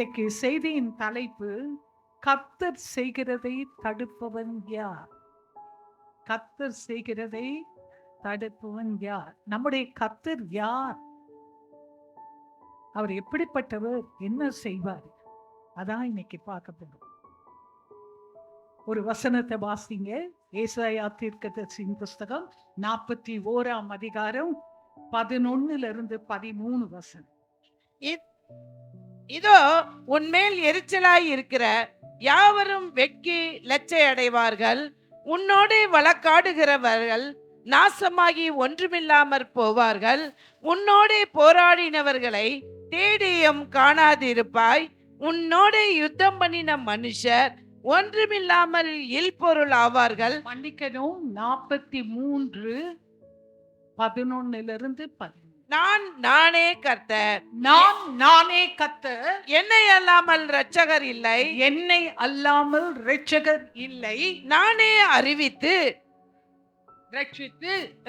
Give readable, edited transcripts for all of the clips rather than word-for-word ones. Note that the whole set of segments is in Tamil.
இன்றைக்கு செய்தியின் தலைப்பு, கர்த்தர் செய்கிறதை தடுப்பவன் யார்? கர்த்தர் செய்கிறதை தடுப்பவன் யார்? நம்முடைய கர்த்தர் யார்? அவர் எப்படிப்பட்டவர்? என்ன செய்வார்? அதான் இன்னைக்கு பார்க்க போறோம். ஒரு வசனத்தை வாசிங்க. ஏசாயா தீர்க்கதரிசியின் புஸ்தகம் 41ஆம் அதிகாரம் 11-13 வசனம். இதோ உன்மேல் எரிச்சலாய் இருக்கிற யாவரும் வெட்கி லச்சை அடைவார்கள். உன்னோடு வழக்காடுகிறவர்கள் நாசமாகி ஒன்றுமில்லாமற் போவார்கள். உன்னோடு போராடினவர்களை தேடியும் காணாதிருப்பாய். உன்னோடு யுத்தம் பண்ணின மனுஷர் ஒன்றுமில்லாமல் இல்பொருள் ஆவார்கள். மன்னிக்கணும், 43:11-13. நானே கர்த்தர், நானே கர்த்தர், என்னை அல்லாமல் இரட்சகர் இல்லை, என்னை அல்லாமல் இரட்சகர் இல்லை. நானே அறிவித்து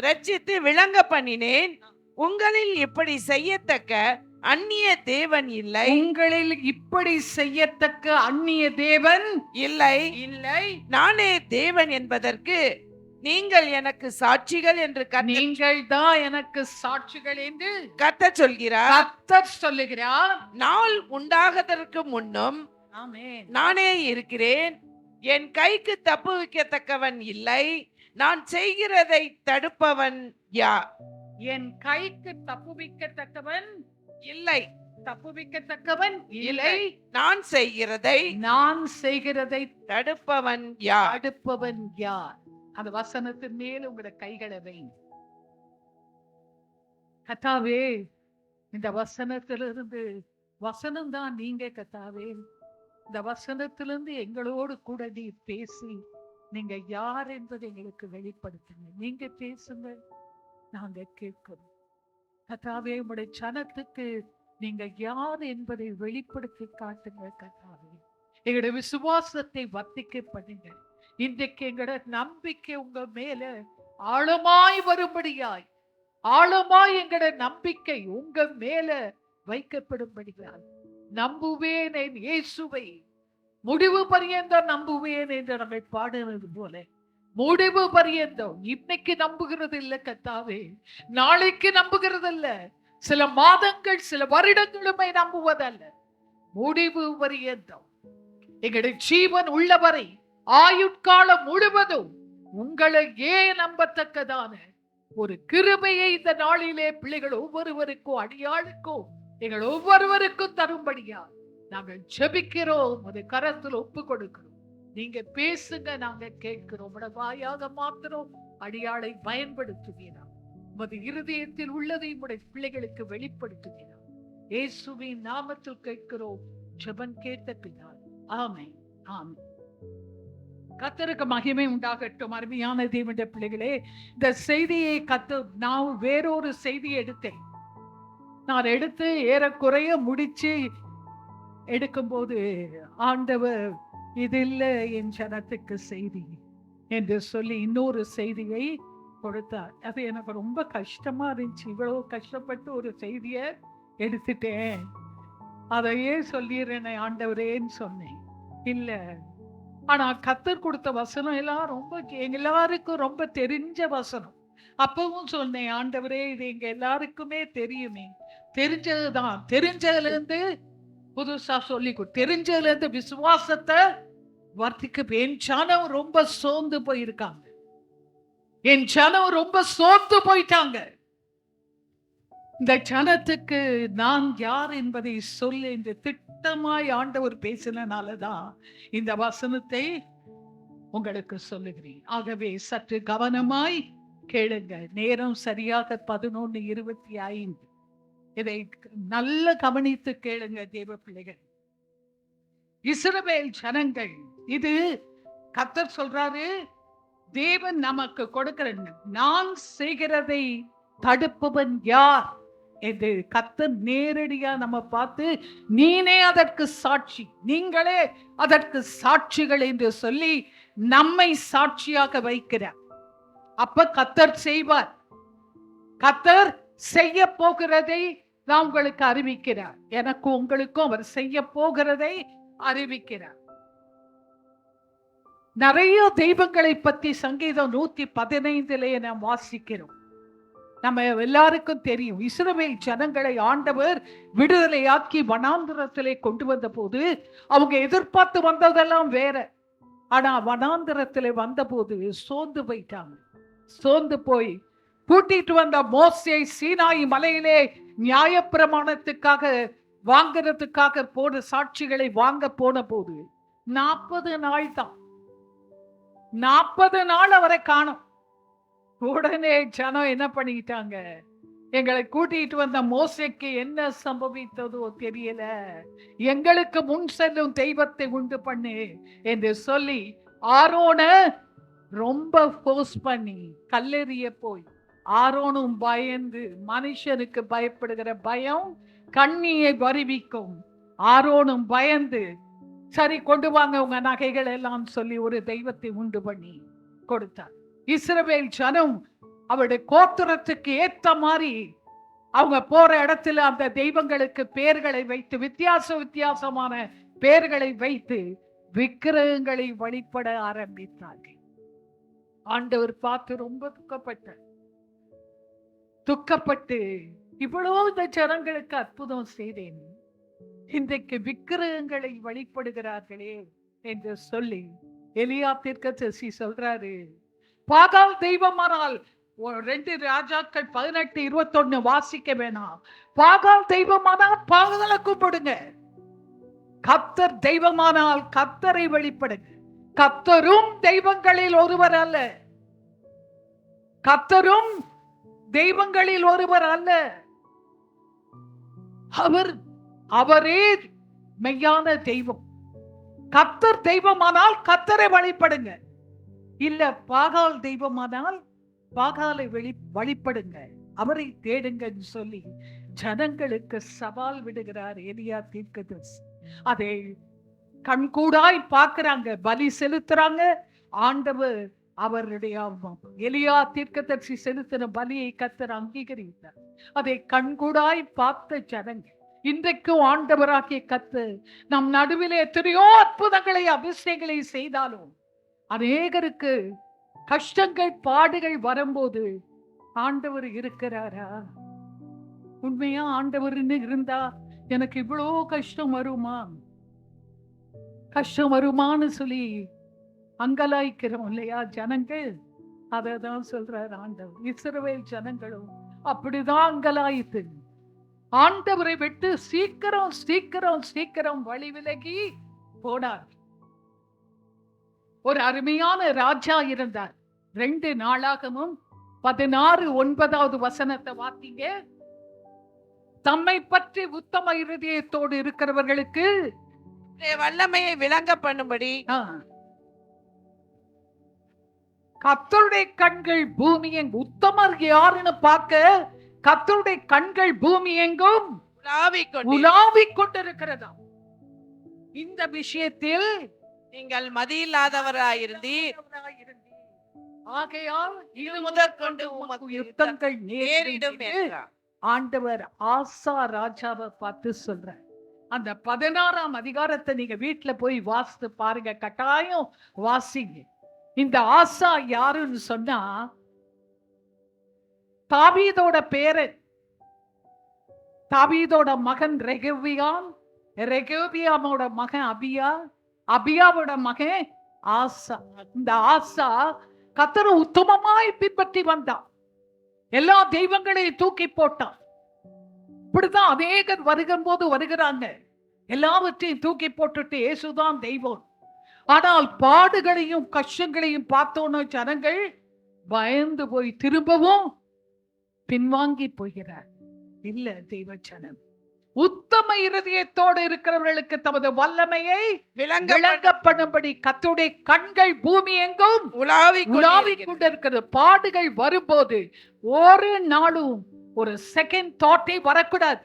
ரட்சித்து விளங்க பண்ணினேன். உங்களில் இப்படி செய்யத்தக்க அந்நிய தேவன் இல்லை. உங்களில் இப்படி செய்யத்தக்க அந்நிய தேவன் இல்லை. இல்லை. நானே தேவன் என்பதற்கு நீங்கள் எனக்கு சாட்சிகள் என்று நீங்கள் தான் எனக்கு சாட்சிகள் என்று கர்த்தர் சொல்கிறார். கர்த்தர் சொல்லுகிறார். நாள் உண்டாகதற்கு முன்னும் நானே இருக்கிறேன். என் கைக்கு தப்புவிக்கத்தக்கவன் இல்லை. நான் செய்கிறதை தடுப்பவன் யார்? என் கைக்கு தப்புவிக்கத்தக்கவன் இல்லை. தப்புவிக்கத்தக்கவன் இல்லை. நான் செய்கிறதை தடுப்பவன் யார்? தடுப்பவன் யார்? அந்த வசனத்தின் மேல் உங்களுடைய கைகளை வைங்க. கர்த்தாவே, இந்த வசனத்திலிருந்து, வசனம் தான் நீங்க கர்த்தாவே, இந்த வசனத்திலிருந்து எங்களோடு கூட நீ பேசி நீங்க யார் என்பதை எங்களுக்கு வெளிப்படுத்துங்க. நீங்க பேசுங்க, நாங்க கேட்கிறோம். கர்த்தாவே, உங்களுடைய சனத்துக்கு நீங்க யார் என்பதை வெளிப்படுத்தி காட்டுங்க கர்த்தாவே. எங்களுடைய விசுவாசத்தை வர்த்திக்க பண்ணுங்க. இன்றைக்கு எங்களோட நம்பிக்கை உங்க மேல ஆழமாய் வரும்படியாய், ஆழமாய் எங்களோட நம்பிக்கை உங்க மேல வைக்கப்படும்படியாய், நம்புவேன் என் இயேசுவை முடிவு பரியந்தம் நம்புவேன் என்று நாங்கள் பாடுறது போல, முடிவு பரியந்தம். இன்னைக்கு நம்புகிறது இல்ல கர்த்தாவே, நாளைக்கு நம்புகிறது இல்ல, சில மாதங்கள் சில வருடங்களுமே நம்புவதல்ல, முடிவு பரியந்தம் எங்களுடைய ஜீவன் உள்ளவரை ஆயுட்காலம் முழுவதும் உங்களையே நம்பத்தக்கதான ஒரு கிருபையை இந்த நாளிலே பிள்ளைகள் ஒவ்வொருவருக்கும், அடியாளுக்கும், எங்கள் ஒவ்வொருவருக்கும் தரும்படியா நாங்கள் ஜெபிக்கிறோம். அது கரத்தில் ஒப்பு கொடுக்கிறோம். நீங்க பேசுங்க, நாங்க கேட்கிறோம். வாயாக மாத்திரம் அடியாளை பயன்படுத்துவீரா. உமது இருதயத்தில் உள்ளதை உடைய பிள்ளைகளுக்கு வெளிப்படுத்துவீரா. இயேசுவின் நாமத்தில் கேட்கிறோம், ஜெபம் கேட்ட பின்னால். ஆமென், ஆமென். கர்த்தருக்கு மகிமை உண்டாகட்டும். அருமையான தேவனுடைய பிள்ளைகளே, இந்த செய்தியை நான் வேறொரு செய்தியை எடுத்தேன். நான் எடுத்து ஏறக்குறைய முடிச்சு எடுக்கும்போது ஆண்டவர் இது இல்ல என் ஜனத்துக்கு செய்தி என்று சொல்லி இன்னொரு செய்தியை கொடுத்தார். அது எனக்கு ரொம்ப கஷ்டமா இருந்துச்சு. இவ்வளவு கஷ்டப்பட்டு ஒரு செய்தியை எடுத்துட்டேன், அதையே சொல்லிடுறேன் ஆண்டவரேன்னு சொன்னேன். இல்ல, ஆனா கர்த்தர் கொடுத்த வசனம் எல்லாம் ரொம்ப எல்லாருக்கும் ரொம்ப தெரிஞ்ச வசனம். அப்பவும் சொன்னேன், ஆண்டவரே இது எங்க எல்லாருக்குமே தெரியுமே, தெரிஞ்சதுதான், தெரிஞ்சதுல இருந்து புதுசா சொல்லி தெரிஞ்சதுல இருந்து விசுவாசத்தை வர்த்திக்க. என் ஜனம் ரொம்ப சோர்ந்து போயிருக்காங்க, என் ஜனம் ரொம்ப சோர்ந்து போயிட்டாங்க. இந்த ஜனத்துக்கு நான் யார் என்பதை சொல்லி இந்த திட்டமாய் ஆண்டவர் பேசினாலதான் இந்த வசனத்தை உங்களுக்கு சொல்லுகிறேன். ஆகவே சற்று கவனமாய் கேளுங்க. நேரம் சரியாக 11:25. இதை நல்ல கவனித்து கேளுங்க தேவ பிள்ளைகள். இஸ்ரவேல் ஜனங்கள், இது கர்த்தர் சொல்றாரு, தேவன் நமக்கு கொடுக்கிற நான் செய்கிறதை தடுப்பவன் யார் என்று கர்த்தர் நேரடியா நம்ம பார்த்து, நீனே அதற்கு சாட்சி, நீங்களே அதற்கு சாட்சிகள் என்று சொல்லி நம்மை சாட்சியாக வைக்கிறார். அப்ப கர்த்தர் செய்வார். கர்த்தர் செய்ய போகிறதை நான் உங்களுக்கு அறிவிக்கிறார். எனக்கும் உங்களுக்கும் அவர் செய்ய போகிறதை அறிவிக்கிறார். நிறைய தெய்வங்களை பத்தி சங்கீதம் 115 நாம் வாசிக்கிறோம். நம்ம எல்லாருக்கும் தெரியும், இஸ்ரவேல் ஜனங்களை ஆண்டவர் விடுதலையாக்கி வனாந்திரத்திலே கொண்டு வந்த போது அவங்க எதிர்பார்த்து வந்ததெல்லாம் வேற. ஆனா வனாந்திரத்திலே வந்த போது சோர்ந்து போயிட்டாங்க. சோர்ந்து போய் கூட்டிட்டு வந்த மோசேயை சீனாய் மலையிலே நியாயப்பிரமாணத்துக்காக வாங்குறதுக்காக போன சாட்சிகளை வாங்க போன போது 40 நாள் தான். 40 நாள் அவரை காணோம். உடனே ஜனம் என்ன பண்ணிக்கிட்டாங்க, எங்களை கூட்டிட்டு வந்த மோசேக்கு என்ன சம்பவித்ததோ தெரியல, எங்களுக்கு முன் செல்லும் தெய்வத்தை உண்டு பண்ணு என்று சொல்லி ஆரோன ரொம்ப ஃபோர்ஸ் பண்ணி கல்லெறிய போய் ஆரோனும் பயந்து, மனுஷனுக்கு பயப்படுகிற பயம் கண்ணியை வருவிக்கும். ஆரோனும் பயந்து, சரி கொண்டு வாங்க உங்க நகைகள் எல்லாம் சொல்லி ஒரு தெய்வத்தை உண்டு பண்ணி கொடுத்தார். இஸ்ரவேல் ஜனம் அவருடைய கோத்திரத்துக்கு ஏத்த மாதிரி அவங்க போற இடத்துல அந்த தெய்வங்களுக்கு பெயர்களை வைத்து, வித்தியாசமான பெயர்களை வைத்து விக்கிரகங்களை வழிபட ஆரம்பித்தார்கள். ஆண்டவர் பார்த்து ரொம்ப துக்கப்பட்டு இவ்வளவு இந்த ஜனங்களுக்கு அற்புதம் செய்தேன், இன்றைக்கு விக்கிரகங்களை வழிபடுகிறார்களே என்று சொல்லி எலியா தீர்க்கதரிசி சொல்றாரு, பாகால் தெய்வமானால் 2 ராஜாக்கள் 18:21 வாசிக்க வேணாம். பாகால் தெய்வமானால் பாகாலை கூப்பிடுங்க, கர்த்தர் தெய்வமானால் கர்த்தரை வழிபடுங்க. கர்த்தரும் தெய்வங்களில் ஒருவர் அல்ல, கர்த்தரும் தெய்வங்களில் ஒருவர் அல்ல, அவரே மெய்யான தெய்வம். கர்த்தர் தெய்வமானால் கர்த்தரை வழிபடுங்க, இல்ல பாகால் தெய்வமானால் பாகாலை வழிபடுங்க, அவரை தேடுங்கன்னு சொல்லி ஜனங்களுக்கு சவால் விடுகிறார் எலியா தீர்க்கதரிசி. அதை கண்கூடாய் பார்க்கிறாங்க, பலி செலுத்துறாங்க. ஆண்டவர் அவருடைய எலியா தீர்க்கதரிசி செலுத்தின பலியை கர்த்தர் அங்கீகரித்தார். அதை கண்கூடாய் பார்த்த ஜனங்கள் இன்றைக்கும் ஆண்டவராகிய கர்த்தர் நம் நடுவிலே எத்தனையோ அற்புதங்களை அதிசயங்களை செய்தாலும் அநேகருக்கு கஷ்டங்கள் பாடுகள் வரும்போது ஆண்டவர் இருக்கிறாரா? உண்மையா ஆண்டவர்னு இருந்தா எனக்கு இவ்வளோ கஷ்டம் வருமான்னு சொல்லி அங்கலாய்க்கிறோம் இல்லையா ஜனங்கள்? அததான் சொல்றார் ஆண்டவர். இஸ்ரவேல் ஜனங்களும் அப்படிதான் அங்கலாயித்து ஆண்டவரை விட்டு சீக்கிரம் வழி விலகி போனார். ஒரு அருமையான ராஜா இருந்தார். 2 நாளாகமும் 16:9 வாத்தீங்க. தம்மை பற்றி உத்தம இருதயத்தோடு இருக்கிறவர்களுக்கு வல்லமையை விளங்க பண்ணும்படி கர்த்தருடைய கண்கள் பூமி எங்கும், உத்தமர் யாருன்னு பார்க்க கர்த்தருடைய கண்கள் பூமி எங்கும் உலாவிக் கொண்டிருக்கிறதா. இந்த விஷயத்தில் நீங்கள் மதியில்லாதவராயிருந்தீர், ஆகையால் இது முதற்கொண்டு உமக்கு யுத்தங்கள் நேரிடும் என்றார். ஆண்டவர் ஆசா ராஜாவை பார்த்து சொல்றார். அந்த 16ஆம் அதிகாரத்தை நீங்க வீட்டுல போய் வாசித்து பாருங்க, கட்டாயம் வாசிங்க. இந்த ஆசா யாருன்னு சொன்னா தாவீதோட பேரன், தாவீதோட மகன் ரெகபியாம், ரெகபியாமோட மகன் அபியா, அபியாவோட மகன் ஆசா. இந்த ஆசா கர்த்தரை உத்தமமாய் பின்பற்றி வந்தான், எல்லா தெய்வங்களையும் தூக்கி போட்டான். இப்படிதான் அநேகர் வருகிறாங்க, எல்லாவற்றையும் தூக்கி போட்டுட்டு இயேசுதான் தெய்வம். ஆனால் பாடுகளையும் கஷ்டங்களையும் பார்த்தோன்னு ஜனங்கள் பயந்து போய் திரும்பவும் பின்வாங்கி போகிறார். இல்ல, தெய்வ ஜனம் உத்தம இருதயத்தோடு இருக்கிறவர்களுக்கு தமது வல்லமையை விளங்கப்படும்படி கர்த்தருடைய கண்கள் பூமி எங்கும் உலாவிக் கொண்டிருக்கிறது. பாடுகள் வரும்போது ஒரு நாளும் ஒரு செகண்ட் தாட்டே வரக்கூடாது.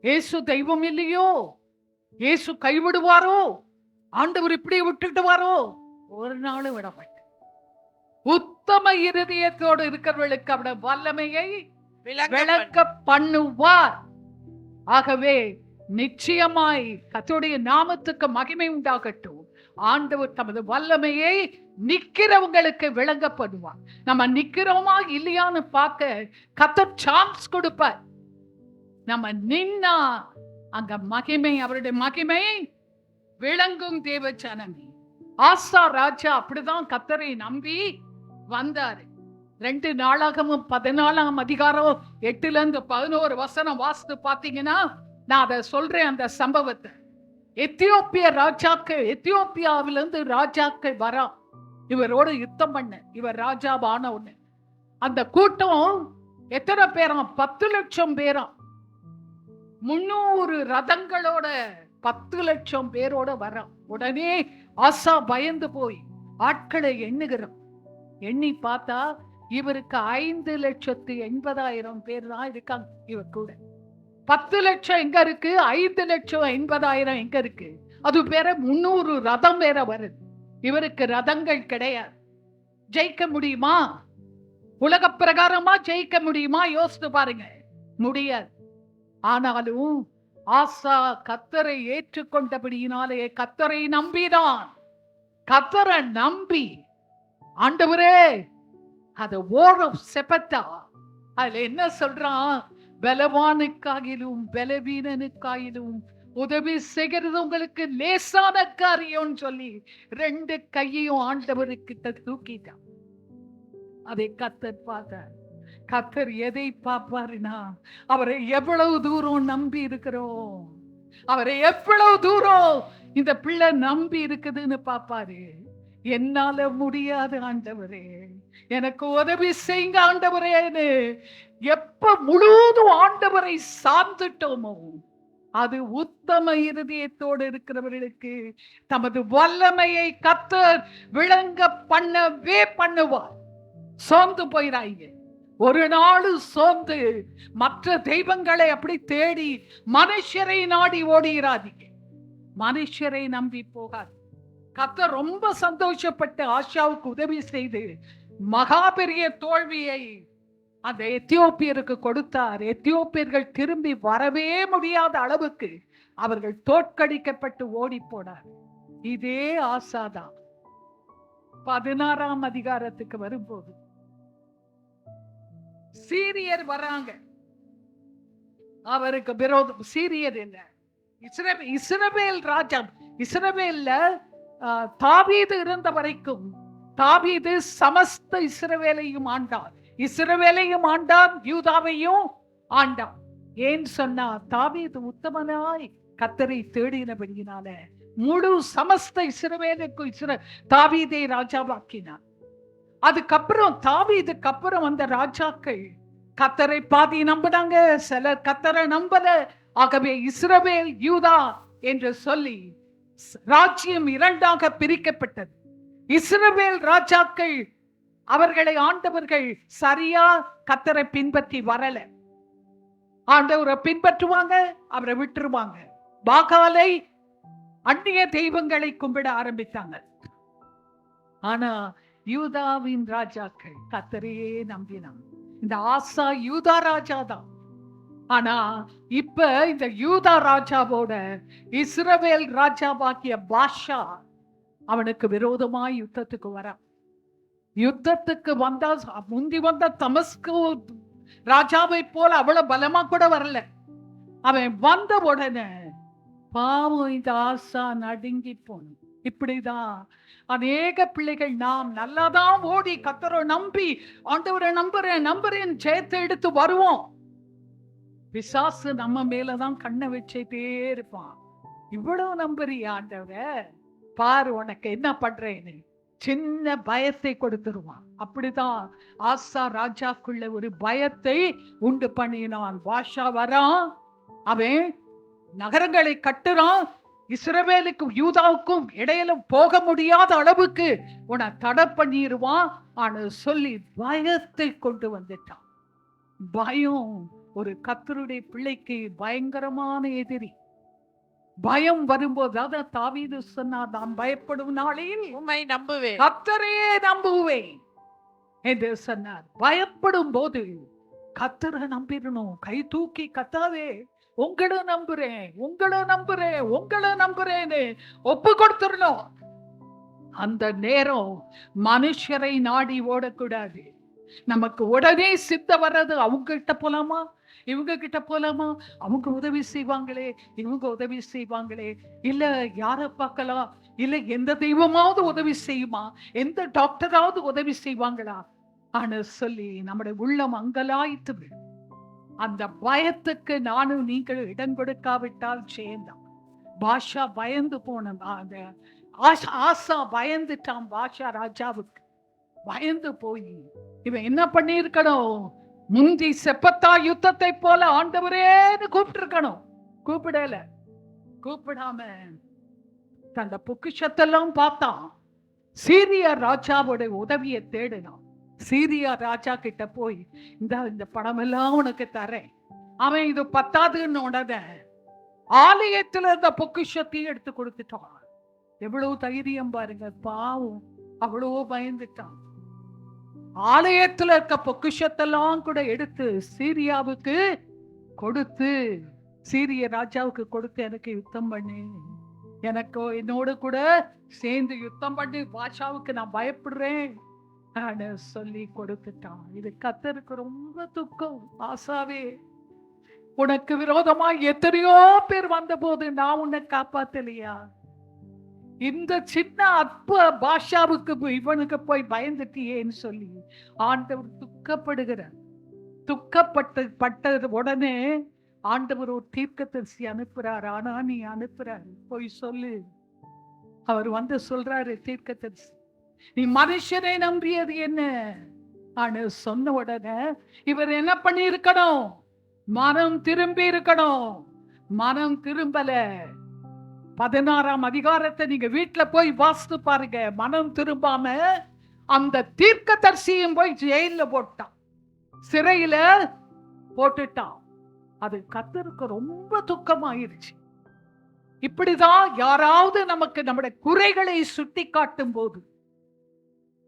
இயேசு தெய்வம் இல்லையோ, இயேசு கைவிடுவாரோ, ஆண்டவர் இப்படி விட்டுடுவாரோ, ஒரு நாளும் விட மாட்டார். உத்தம இருதயத்தோடு இருக்கிறவர்களுக்கு அவருடைய வல்லமையை விளங்க பண்ணுவார். ஆகவே நிச்சயமாய் கர்த்தருடைய நாமத்துக்கு மகிமை உண்டாகட்டும். ஆண்டவர் தமது வல்லமையை நிக்கிறவங்களுக்கு விளங்க பண்ணுவார். நம்ம நிக்கிறோமா இல்லையான்னு பார்க்க கர்த்தர் சான்ஸ் கொடுப்பார். நம்ம நின்னா அங்க மகிமை, அவருடைய மகிமை விளங்கும். தேவ ஜனமே, ஆசா ராஜா அப்படிதான் கர்த்தரை நம்பி வந்தாரு. 2 நாளாகமும் 14ஆம் அதிகாரம் 8-11 வசனம் வாசித்து பாத்தீங்கன்னா, நான் அதை சொல்றேன். அந்த சம்பவத்தை எத்தியோப்பிய ராஜாக்கள், எத்தியோப்பியாவிலிருந்து ராஜாக்கள் வரா இவரோட யுத்தம் பண்ண. இவர் ராஜாவான ஒண்ணு. அந்த கூட்டம் எத்தனை பேராம்? 10 லட்சம் பேராம். 300 ரதங்களோட 10 லட்சம் பேரோட வரான். உடனே ஆசா பயந்து போய் ஆட்களை எண்ணுகிறோம். எண்ணி பார்த்தா இவருக்கு 5,80,000 பேர் தான் இருக்காங்க. இவர் கூட 10 லட்சம் எங்க இருக்கு? 5,80,000 எங்க இருக்கு? அது பேர 300 ரதம் வேற வருது. இவருக்கு ரதங்கள் கிடையாது. ஜெயிக்க முடியுமா? உலக பிரகாரமா ஜெயிக்க முடியுமா? யோசித்து பாருங்க, முடியாது. ஆனாலும் ஆசா கர்த்தரை ஏற்றுக்கொண்டபடியினாலே கர்த்தரை நம்பினான். கர்த்தரை நம்பி, ஆண்டவரே, அது ஓரம் செபத்தா. அதுல என்ன சொல்றான்? பலவானுக்காகிலும் பலவீனனுக்காகிலும் உதவி செய்கிறது உங்களுக்கு லேசான காரியம் சொல்லி 2 கையையும் ஆண்டவருக்கு தூக்கிட்டான். அதை கர்த்தர் பார்த்தார். கர்த்தர் எதை பார்ப்பாருன்னா, அவரை எவ்வளவு தூரம் நம்பி இருக்கிறோம், அவரை எவ்வளவு தூரம் இந்த பிள்ளை நம்பி இருக்குதுன்னு பார்ப்பாரு. என்னால முடியாது ஆண்டவரே, எனக்கு உதவி செய்யுங்க ஆண்டவரேன்னு எப்ப முழுவதும் ஆண்டவரை சார்ந்துட்டோமோ, அது உத்தம இருதயத்தோடு இருக்கிறவர்களுக்கு தமது வல்லமையை கர்த்தர் விளங்க பண்ணவே பண்ணுவார். சோர்ந்து போயிடாங்க. ஒரு நாள் சோர்ந்து மற்ற தெய்வங்களை அப்படி தேடி மனுஷரை நாடி ஓடிராதீங்க. மனுஷரை நம்பி போகாது. கர்த்தர் ரொம்ப சந்தோஷப்பட்டு ஆஷாவுக்கு உதவி செய்து மகா பெரிய தோல்வியை அந்த எத்தியோப்பியருக்கு கொடுத்தார். எத்தியோப்பியர்கள் திரும்பி வரவே முடியாத அளவுக்கு அவர்கள் தோற்கடிக்கப்பட்டு ஓடி போனார். இதே ஆசாதான் 16ஆம் அதிகாரத்துக்கு வரும்போது சீரியர் வராங்க. அவருக்கு விரோதம். சீரியர் இல்ல, இஸ்ரவேல் ராஜா. இஸ்ரவேல்ல தாவீது இருந்த வரைக்கும் தாவீது சமஸ்த இஸ்ரவேலையும் ஆண்டார். இஸ்ரவேலையும் ஆண்டார், யூதாவையும் ஆண்டார். ஏன் சொன்னா, தாவீது உத்தமனாய் கர்த்தரை தேடினபடியினால முழு சமஸ்த இஸ்ரவேலுக்கும் தாவீதை ராஜாவாக்கினார். அதுக்கப்புறம் தாவீதுக்கு அப்புறம் வந்த ராஜாக்கள் கர்த்தரை பாதி நம்பினாங்க, சிலர் கர்த்தரை நம்பல. ஆகவே இஸ்ரவேல் யூதா என்று சொல்லி ராஜ்யம் 2ஆக பிரிக்கப்பட்டது. இஸ்ரவேல் ராஜாக்கள், அவர்களை ஆண்டவர்கள் சரியா கர்த்தரை பின்பற்றி வரல. ஆண்டவரை பின்பற்றுவாங்க, அவரை விட்டுருவாங்க. பாகாலை, அந்நிய தெய்வங்களை கும்பிட ஆரம்பித்தாங்க. ஆனா யூதாவின் ராஜாக்கள் கர்த்தரையே நம்பினாங்க. இந்த ஆசா யூதா ராஜா தான். ஆனா இப்ப இந்த யூதா ராஜாவோட இஸ்ரவேல் ராஜாவாக்கிய பாஷா அவனுக்கு விரோதமாய் யுத்தத்துக்கு வரான். யுத்தத்துக்கு வந்தா முந்தி வந்த தமஸ்கு ராஜாவை போல அவ்வளவு பலமா கூட வரல. அவன் வந்த உடனே பாவம் இந்த ஆசா நடுங்கி போன. இப்படிதான் அநேக பிள்ளைகள் நாம் நல்லாதான் ஓடி கர்த்தரை நம்பி ஆண்டவரை நம்புறேன் ஜெயத்தை எடுத்து வருவோம். பிசாசு நம்ம மேலதான் கண்ணை வச்சுட்டே இருப்பான். இவ்வளவு நம்புறியா ஆண்டவரை, பாரு உனக்கு என்ன பண்றேன்னு சின்ன பயத்தை கொடுத்துருவான். அப்படிதான் ஆசா ராஜாக்குள்ள ஒரு பயத்தை உண்டு பண்ணினான். பாஷா வரான், அவன் நகரங்களை கட்டுறான். இஸ்ரவேலுக்கும் யூதாவுக்கும் இடையில போக முடியாத அளவுக்கு உன்னை தடை பண்ணிடுவான். ஆனா சொல்லி பயத்தை கொண்டு வந்துட்டான். பயம் ஒரு கர்த்தருடைய பிள்ளைக்கு பயங்கரமான எதிரி. பயம் வரும்போது, அதான் தாவீது சொன்னார், நான் பயப்படும் நாளில் உம்மை நம்புவேன், கர்த்தரையே நம்புவேன் என்று சொன்னார். பயப்படும் போது கத்தரை நம்பிடணும். கை தூக்கி கத்தாவே உங்களை நம்புறேன், உங்களை நம்புறேன், உங்களை நம்புறேன்னு ஒப்பு கொடுத்துடணும். அந்த நேரம் மனுஷரை நாடி ஓடக்கூடாது. நமக்கு உடனே சித்த வர்றது அவங்க கிட்ட போலாமா, இவங்க கிட்ட போலாமா, அவங்க உதவி செய்வாங்களே, இவங்க உதவி செய்வாங்களே, இல்ல யார பார்க்கலாம், இல்ல எந்த தெய்வமாவது உதவி செய்யுமா, எந்த டாக்டராவது உதவி செய்வாங்களா ஆனா சொல்லி நம்முடைய உள்ளம் அங்கலாய்த்து விடும். அந்த பயத்துக்கு நானும் நீங்களும் இடம் கொடுக்காவிட்டால் சேர்ந்தான். பாஷா பயந்து போன, அந்த ஆசா பயந்துட்டான். பாஷா ராஜாவுக்கு பயந்து போய் இவன் என்ன பண்ணி இருக்கணும், முந்தி செப்பத்தா யுத்தத்தை போல ஆண்டவரேன்னு கூப்பிட்டு இருக்கணும். கூப்பிடல. கூப்பிடாம தந்த பொக்கிஷத்தெல்லாம் பார்த்தான். சீரியா ராஜாவோட உதவியை தேடினான். சீரியா ராஜா கிட்ட போய் இந்த பணம் எல்லாம் உனக்கு தரேன். அவன் இது பத்தாதுன்னு உடனே ஆலயத்துல இருந்த பொக்கிஷத்தையும் எடுத்து கொடுத்துட்டான். எவ்வளவு தைரியம் பாருங்க. பாவம் அவ்வளவு பயந்துட்டான். ஆலயத்துல இருக்க பொக்கிஷத்தெல்லாம் கூட எடுத்து சீரியாவுக்கு கொடுத்து, சீரிய ராஜாவுக்கு கொடுத்து, எனக்கு யுத்தம் பண்ணு, எனக்கு என்னோட கூட சேர்ந்து யுத்தம் பண்ணி பாஷாவுக்கு நான் பயப்படுறேன் சொல்லி கொடுத்துட்டான். இது கர்த்தருக்கு ரொம்ப துக்கம். ஆசாவே, உனக்கு விரோதமா எத்தனையோ பேர் வந்த போது நான் உன்னை காப்பாத்தலையா? இந்த சின்ன அற்ப பாஷாவுக்கு இவனுக்கு போய் பயந்துட்டியேன்னு சொல்லி ஆண்டவர் துக்கப்படுகிறார். துக்கப்பட்டது உடனே ஆண்டவர் ஒரு தீர்க்கதரிசி அனுப்புறார். ஆனா நீ அனுப்புறாரு, போய் சொல்லு. அவர் வந்து சொல்றாரு, தீர்க்கதரிசி, நீ மனுஷனை நம்பியது என்ன ஆனா சொன்ன உடனே இவர் என்ன பண்ணி இருக்கணும், மனம் திரும்பி இருக்கணும். மனம் திரும்பல. 16ஆம் அதிகாரத்தை நீங்க வீட்டுல போய் வாசித்து பாருங்க. மனம் திரும்பாம அந்த தீர்க்கதரிசியும் போய் ஜெயில போட்டான், சிறையில போட்டுட்டான். அது கர்த்தருக்கு ரொம்ப துக்கமாயிருச்சு. இப்படிதான் யாராவது நமக்கு நம்முடைய குறைகளை சுட்டி காட்டும் போது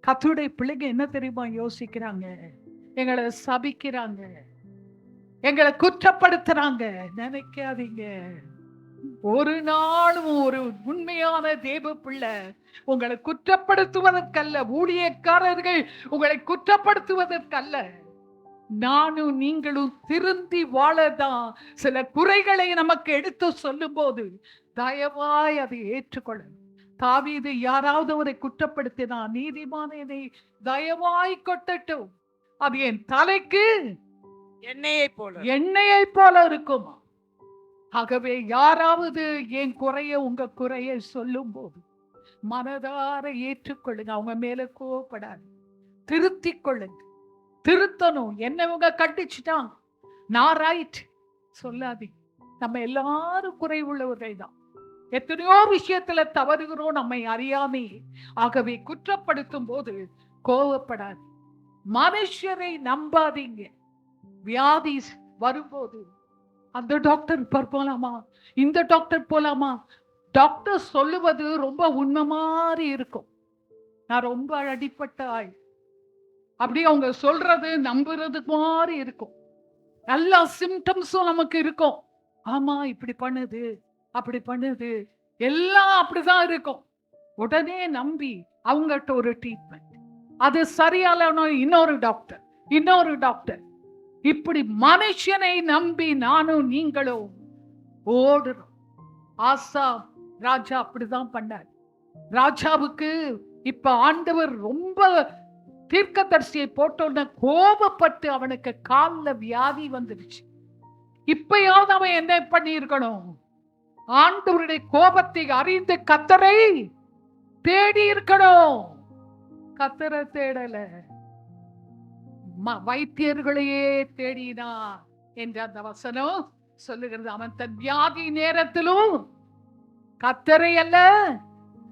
கர்த்தருடைய பிள்ளைங்க என்ன தெரியுமா யோசிக்கிறாங்க, எங்களை சபிக்கிறாங்க, எங்களை குற்றப்படுத்துறாங்க. நினைக்காதீங்க, ஒரு நாளும் ஒரு உண்மையான தேவ பிள்ளை உங்களை குற்றப்படுத்துவதற்கல்ல, ஊழியக்காரர்கள் உங்களை குற்றப்படுத்துவதற்கல்ல, நானும் நீங்களும் திருந்தி வாழதான் சில குறைகளை நமக்கு எடுத்து சொல்லும் போது தயவாய் அதை ஏற்றுக்கொள்ள. தாவீது யாராவது அவரை குற்றப்படுத்தினா, நீதிமானே தயவாய் கொட்டட்டும், அது என் தலைக்கு எண்ணெயை போல இருக்குமா. ஆகவே யாராவது என் குறைய உங்க குறைய சொல்லும் போது மனதார ஏற்றுக்கொள்ளுங்க. அவங்க மேல கோவப்படாது, திருத்திக் கொள்ளுங்க. திருத்தணும். என்னவங்க கண்டிச்சுட்டாங்க, நான் ரைட் சொல்லாதீங்க. நம்ம எல்லாரும் குறைவுள்ளவர்கள் தான். எத்தனையோ விஷயத்துல தவறுகிறோம் நம்மை அறியாமே. ஆகவே குற்றப்படுத்தும் போது கோவப்படாது. மனுஷரை நம்பாதீங்க. வியாதி வரும்போது அந்த டாக்டர் போலாமா, இந்த டாக்டர் போலாமா, டாக்டர் சொல்லுவது ரொம்ப உண்மை மாதிரி இருக்கும். நான் ரொம்ப அடிப்பட்ட ஆள், அப்படி அவங்க சொல்றது நம்புறது மாதிரி இருக்கும். எல்லா சிம்டம்ஸும் நமக்கு இருக்கும். ஆமா, இப்படி பண்ணுது, அப்படி பண்ணுது, எல்லாம் அப்படிதான் இருக்கும். உடனே நம்பி அவங்ககிட்ட ஒரு ட்ரீட்மெண்ட், அது சரியாலனோ இன்னொரு டாக்டர், இப்படி மனுஷனை நம்பி நானும் நீங்களும் ஓடுறோம். ஆசா ராஜா அப்படிதான் பண்ணார். ராஜாவுக்கு இப்ப ஆண்டவர் ரொம்ப தீர்க்கதரிசியை போட்டோன்னு கோபப்பட்டு அவனுக்கு காலில் வியாதி வந்துருச்சு. இப்பயாவது அவன் என்ன பண்ணி இருக்கணும், ஆண்டவருடைய கோபத்தை அறிந்து கர்த்தரை தேடி இருக்கணும். கர்த்தரை தேடல, வைத்தியர்களையே தேடினா என்ற அந்த வசனம் சொல்லுகிறது. அவன் தன் வியாதி நேரத்திலும் கர்த்தரை அல்ல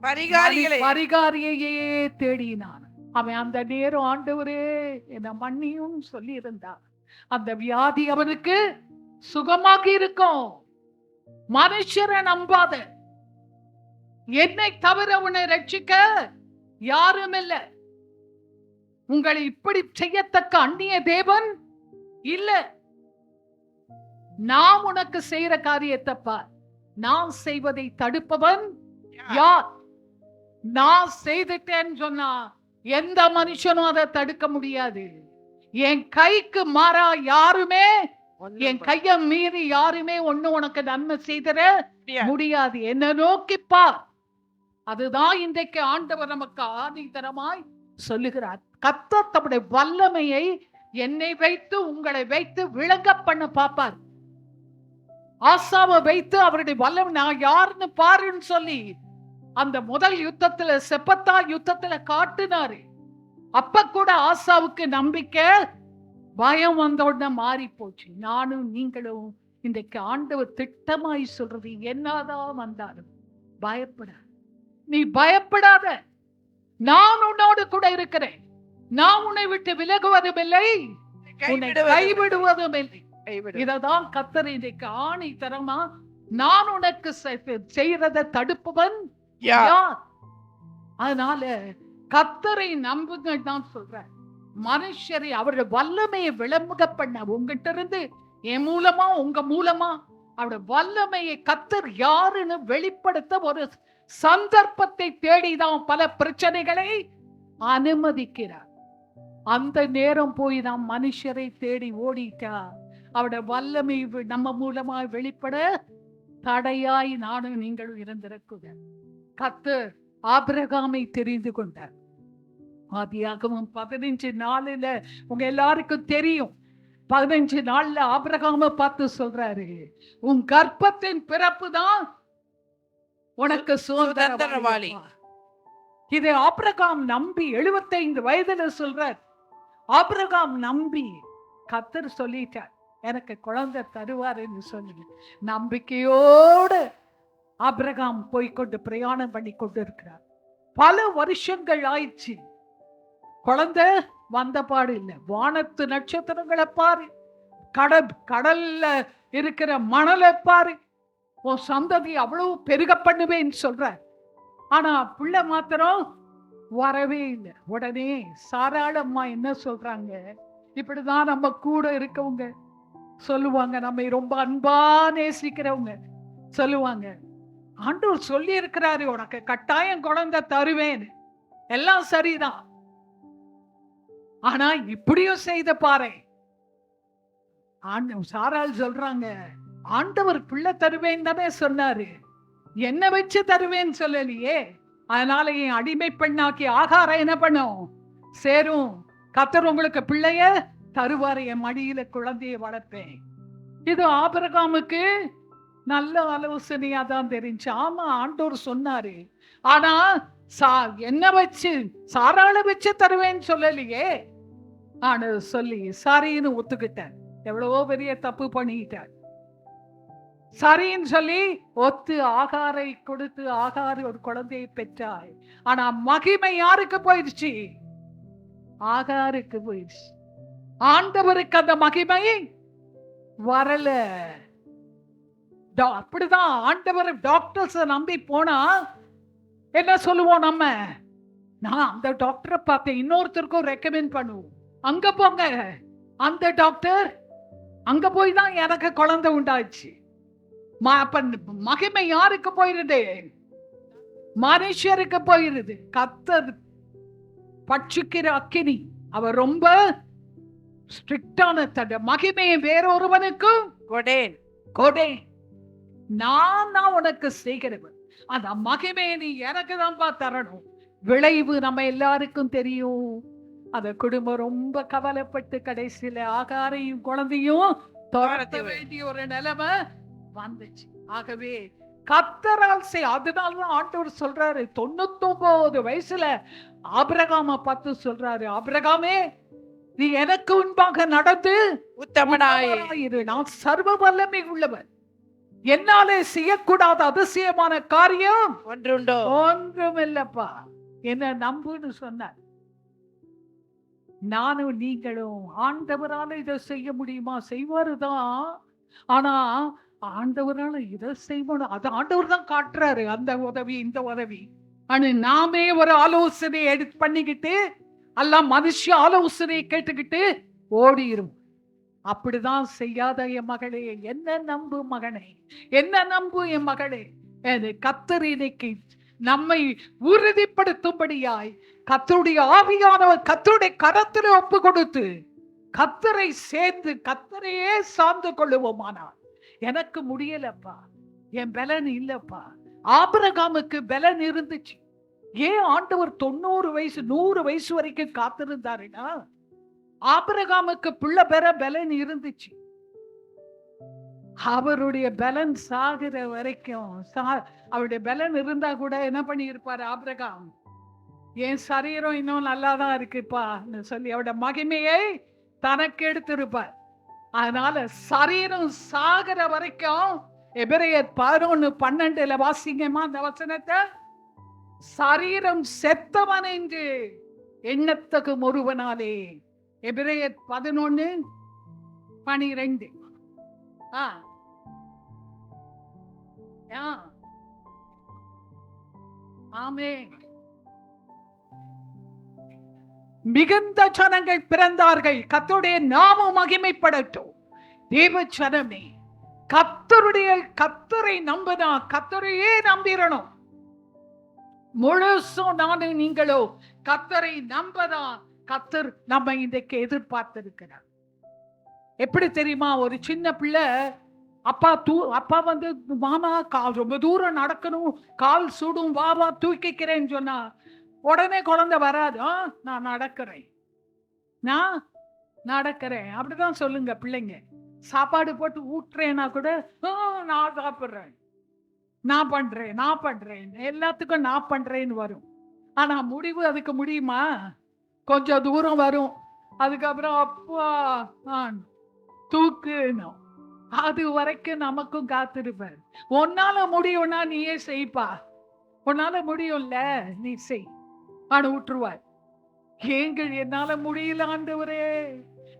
பரிகாரியையே தேடினான். அவன் அந்த நேரம் ஆண்டவரே என்ன மன்னியும் சொல்லி இருந்தான், அந்த வியாதி அவனுக்கு சுகமாக இருக்கும். மனுஷரை நம்பாத, என்னை தவிர உன்னை ரட்சிக்க யாரும் இல்லை. உங்களை இப்படி செய்யத்தக்க அந்நிய தேவன் இல்ல, நான் உனக்கு செய்யற காரியத்தை பார். நான் செய்வதை தடுப்பவன் யார்? நான் செய்துட்டேன்னு சொன்னா எந்த மனுஷனும் அதை தடுக்க முடியாது. என் கைக்கு மாறா யாருமே, என் கைய மீறி யாருமே ஒண்ணு உனக்கு நன்மை செய்தர முடியாது. என்ன நோக்கிப்பா. அதுதான் இன்றைக்கு ஆண்டவர் நமக்கு ஆதிதரமாய் சொல்லுகிறார். கர்த்தர் தம்முடைய வல்லமையை என்னை வைத்து உங்களை வைத்து விளங்க பண்ண பாப்பார். ஆசாவை வைத்து அவருடைய வல்லமை நான் யாருன்னு பாருன்னு சொல்லி அந்த முதல் யுத்தத்துல செப்பத்தா யுத்தத்துல காட்டுனாரு. அப்ப கூட ஆசாவுக்கு நம்பிக்கை பயம் வந்த உடனே மாறி போச்சு. நானும் நீங்களும் இன்றைக்கு ஆண்டவர் திட்டமாய் சொல்றது, என்னதான் வந்தாலும் பயப்படாத, நீ பயப்படாத, நான் உன்னோடு கூட இருக்கிறேன், நான் உன்னை விட்டு விலகுவதும் இல்லை, உன்னை கைவிடுவதும் இல்லை. இததான் கர்த்தர் இன்றைக்கு ஆணித்தரமா நான் உனக்கு செய்யறதை தடுப்பவன் யார்? அதனால கர்த்தரை நம்புங்க தான் சொல்றேன். மனுஷரை அவருடைய வல்லமையை விளம்பர பண்ண உங்ககிட்ட இருந்து என் மூலமா உங்க மூலமா அவருடைய வல்லமையை கர்த்தர் யாருன்னு வெளிப்படுத்த ஒரு சந்தர்ப்பத்தை தேடிதான் பல பிரச்சனைகளை அனுமதிக்கிறார். அந்த நேரம் போய் நாம் மனுஷரை தேடி ஓடிட்டா அவருடைய வல்லமை நம்ம மூலமா வெளிப்பட தடையாய் நானும் நீங்களும் இருந்திருக்குங்க. கர்த்தர் ஆபிரகாமை தெரிந்து கொண்டார். ஆதியாகமம் 15:4 உங்க எல்லாருக்கும் தெரியும். 15 நாள்ல ஆபிரகாமை பார்த்து சொல்றாரு, உன் கர்ப்பத்தின் பிறப்பு தான் உனக்கு சுதந்திரவாளி. இதை ஆபிரகாம் நம்பி 75 வயதுல சொல்றார். ஆபிரகாம் நம்பி கர்த்தர் சொல்லிட்டார் எனக்கு குழந்தை தருவாருன்னு சொல்லி நம்பிக்கையோடு ஆபிரகாம் போய்கொண்டு பிரயாணம் பண்ணி கொண்டு இருக்கிறார். பல வருஷங்கள் ஆயிடுச்சு, குழந்தை வந்த பாடு இல்லை. வானத்து நட்சத்திரங்களை பாரு, கடல்ல இருக்கிற மணலை பாரு, உன் சந்ததி அவ்வளவு பெருக பண்ணுவேன்னு சொல்ற. ஆனா பிள்ளை மாத்திரம் வரவே இல்லை. உடனே சாராளம்மா என்ன சொல்றாங்க, இப்படிதான் நம்ம கூட இருக்கவங்க சொல்லுவாங்க, நம்ம ரொம்ப அன்பா நேசிக்கிறவங்க சொல்லுவாங்க, ஆண்டவர் சொல்லி இருக்கிறாரு உனக்கு கட்டாயம் குழந்தை தருவேன், எல்லாம் சரிதான், ஆனா இப்படியும் செய்த பாரு. சாராள் சொல்றாங்க, ஆண்டவர் பிள்ளை தருவேன் தானே சொன்னாரு, என்ன வச்சு தருவேன்னு சொல்லலையே, அதனால என் அடிமை பெண்ணாக்கி ஆகாரம் என்ன பண்ணும் சேரும், கர்த்தர் உங்களுக்கு பிள்ளைய தருவாரு, என் மடியில குழந்தைய வளர்ப்பேன். இது ஆபிரகாமுக்கு நல்ல ஆலோசனையா தான் தெரிஞ்சு. ஆமா ஆண்டவர் சொன்னாரு, ஆனா என்ன வச்சு சாராள வச்சு தருவேன்னு சொல்லலையே. ஆனா சொல்லி சரின்னு ஒத்துக்கிட்டார். எவ்வளவோ பெரிய தப்பு பண்ணிக்கிட்டார். சரின்னு சொல்லி ஒத்து ஆகாரை கொடுத்து ஆகாரு ஒரு குழந்தையை பெற்றாய். ஆனா மகிமை யாருக்கு போயிடுச்சு? ஆகாருக்கு போயிடுச்சு. ஆண்டவருக்கு அந்த மகிமை வரல. அப்படிதான் ஆண்டவர் டாக்டர்ஸ் நம்பி போனா என்ன சொல்லுவோம் நம்ம, நான் அந்த டாக்டரை பார்த்தேன், இன்னொருத்தருக்கும் ரெக்கமெண்ட் பண்ணுவோம், அங்க போங்க, அந்த டாக்டர் அங்க போய் தான் எனக்கு குழந்தை உண்டாச்சு. மகிமை யாருக்கு போயிருது? மனுஷருக்கு போயிருது. கர்த்தர் பட்சிக்கிற அக்கினி, அவர் ரொம்ப ஸ்ட்ரிக்டான தட மகிமையை வேறொருவனுக்கும் கொடேன், நான் உனக்கு செய்கிறவன், அந்த மகிமையை நீ எனக்கு தான் தரணும். விளைவு நம்ம எல்லாருக்கும் தெரியும். அந்த குடும்பம் ரொம்ப கவலைப்பட்டு கடைசியில ஆகாரையும் குழந்தையும் துரத்த வேண்டிய ஒரு நிலைமை வந்துச்சு. ஆகவே கர்த்தரால் அதனாலதான் ஆண்டவர் சொல்றாரு, 99 வயசுல ஆபிரகாமை பார்த்து சொல்றாரு, ஆபிரகாமே நீ எனக்கு முன்பாக நடந்து உத்தமனாயிரு, நான் சர்வ வல்லமை உள்ளவர், என்னாலே செய்யக்கூடாத அதிசயமான காரியம் ஒன்றும் இல்லப்பா, என்ன நம்புன்னு சொன்னார். நானும் நீங்களும் ஆண்டவரால இதை செய்ய முடியுமா? செய்வாருதான். ஆனா ஆண்டவரால இதை செய்யணும், அது ஆண்டவர் தான் காட்டுறாரு, அந்த உதவி இந்த உதவி. ஆனா நாமே ஒரு ஆலோசனை பண்ணிக்கிட்டு எல்லாம் மனுஷ ஆலோசனையை கேட்டுக்கிட்டு ஓடிரும். அப்படிதான் செய்யாத என் மகளே, என்ன நம்பு மகனே, என்ன நம்பு என் மகளே. கர்த்தர் இன்னைக்கு நம்மை உறுதிப்படுத்தும்படியாய் கர்த்தருடைய ஆவியானவர் கர்த்தருடைய கரத்தில் ஒப்பு கொடுத்து கர்த்தரை சேர்ந்து கர்த்தரையே சார்ந்து கொள்ளுவோமானால், எனக்கு முடியலப்பா, என் பலன் இல்லப்பா. ஆபிரகாமுக்கு பலன் இருந்துச்சு. ஏன் ஆண்டவர் 90 வயசு 100 வயசு வரைக்கும் காத்திருந்தாருன்னா, ஆபிரகாமுக்கு பிள்ளை பெற பலன் இருந்துச்சு. அவருடைய பலன் சாகிற வரைக்கும் அவருடைய பலன் இருந்தா கூட என்ன பண்ணி இருப்பாரு ஆபிரகாம், என் சரீரம் இன்னும் நல்லாதான் இருக்குப்பா சொல்லி அவருடைய மகிமையை தனக்கு எடுத்திருப்பார். அதனால சரீரம் சாகிற வரைக்கும், எபிரேயர் 11:12 வாசிங்கம்மா அந்த வசனத்தை, சரீரம் செத்தவன் என்று எண்ணத்தகும் ஒருவனாலே. எபிரேயர் 11:12. ஆமென். மிகுந்த ஜனங்கள் பிறந்தார்கள், கர்த்தருடைய நாமம் மகிமைப்படட்டும். தேவ ஜனமே, கர்த்தரை நம்பினா கர்த்தரையே நம்பிடணும். முழுசும் நானும் நீங்களோ கர்த்தரை நம்பதா கர்த்தர் நம்ம இன்றைக்கு எதிர்பார்த்திருக்கிறார். எப்படி தெரியுமா, ஒரு சின்ன பிள்ளை அப்பா வந்து மாமா ரொம்ப தூரம் நடக்கணும், கால் சுடும், வா தூக்கிக்கிறேன்னு சொன்னா உடனே குழந்தை வராது. நான் நடக்கிறேன் அப்படிதான் சொல்லுங்க பிள்ளைங்க. சாப்பாடு போட்டு ஊட்டுறேன்னா கூட நான் சாப்பிடுறேன், நான் பண்றேன் எல்லாத்துக்கும் நான் பண்றேன்னு வரும். ஆனா முடிவு அதுக்கு முடியுமா? கொஞ்சம் தூரம் வரும், அதுக்கப்புறம் அப்பா தூக்குணும். அது வரைக்கும் நமக்கும் காத்திருப்பார். உன்னால முடியும்னா நீயே செய்ப்பா, உன்னால முடியும்ல நீ செய், ஆனா விட்டுருவார். ஏங்கள் என்னால முடியல ஆண்டவரே,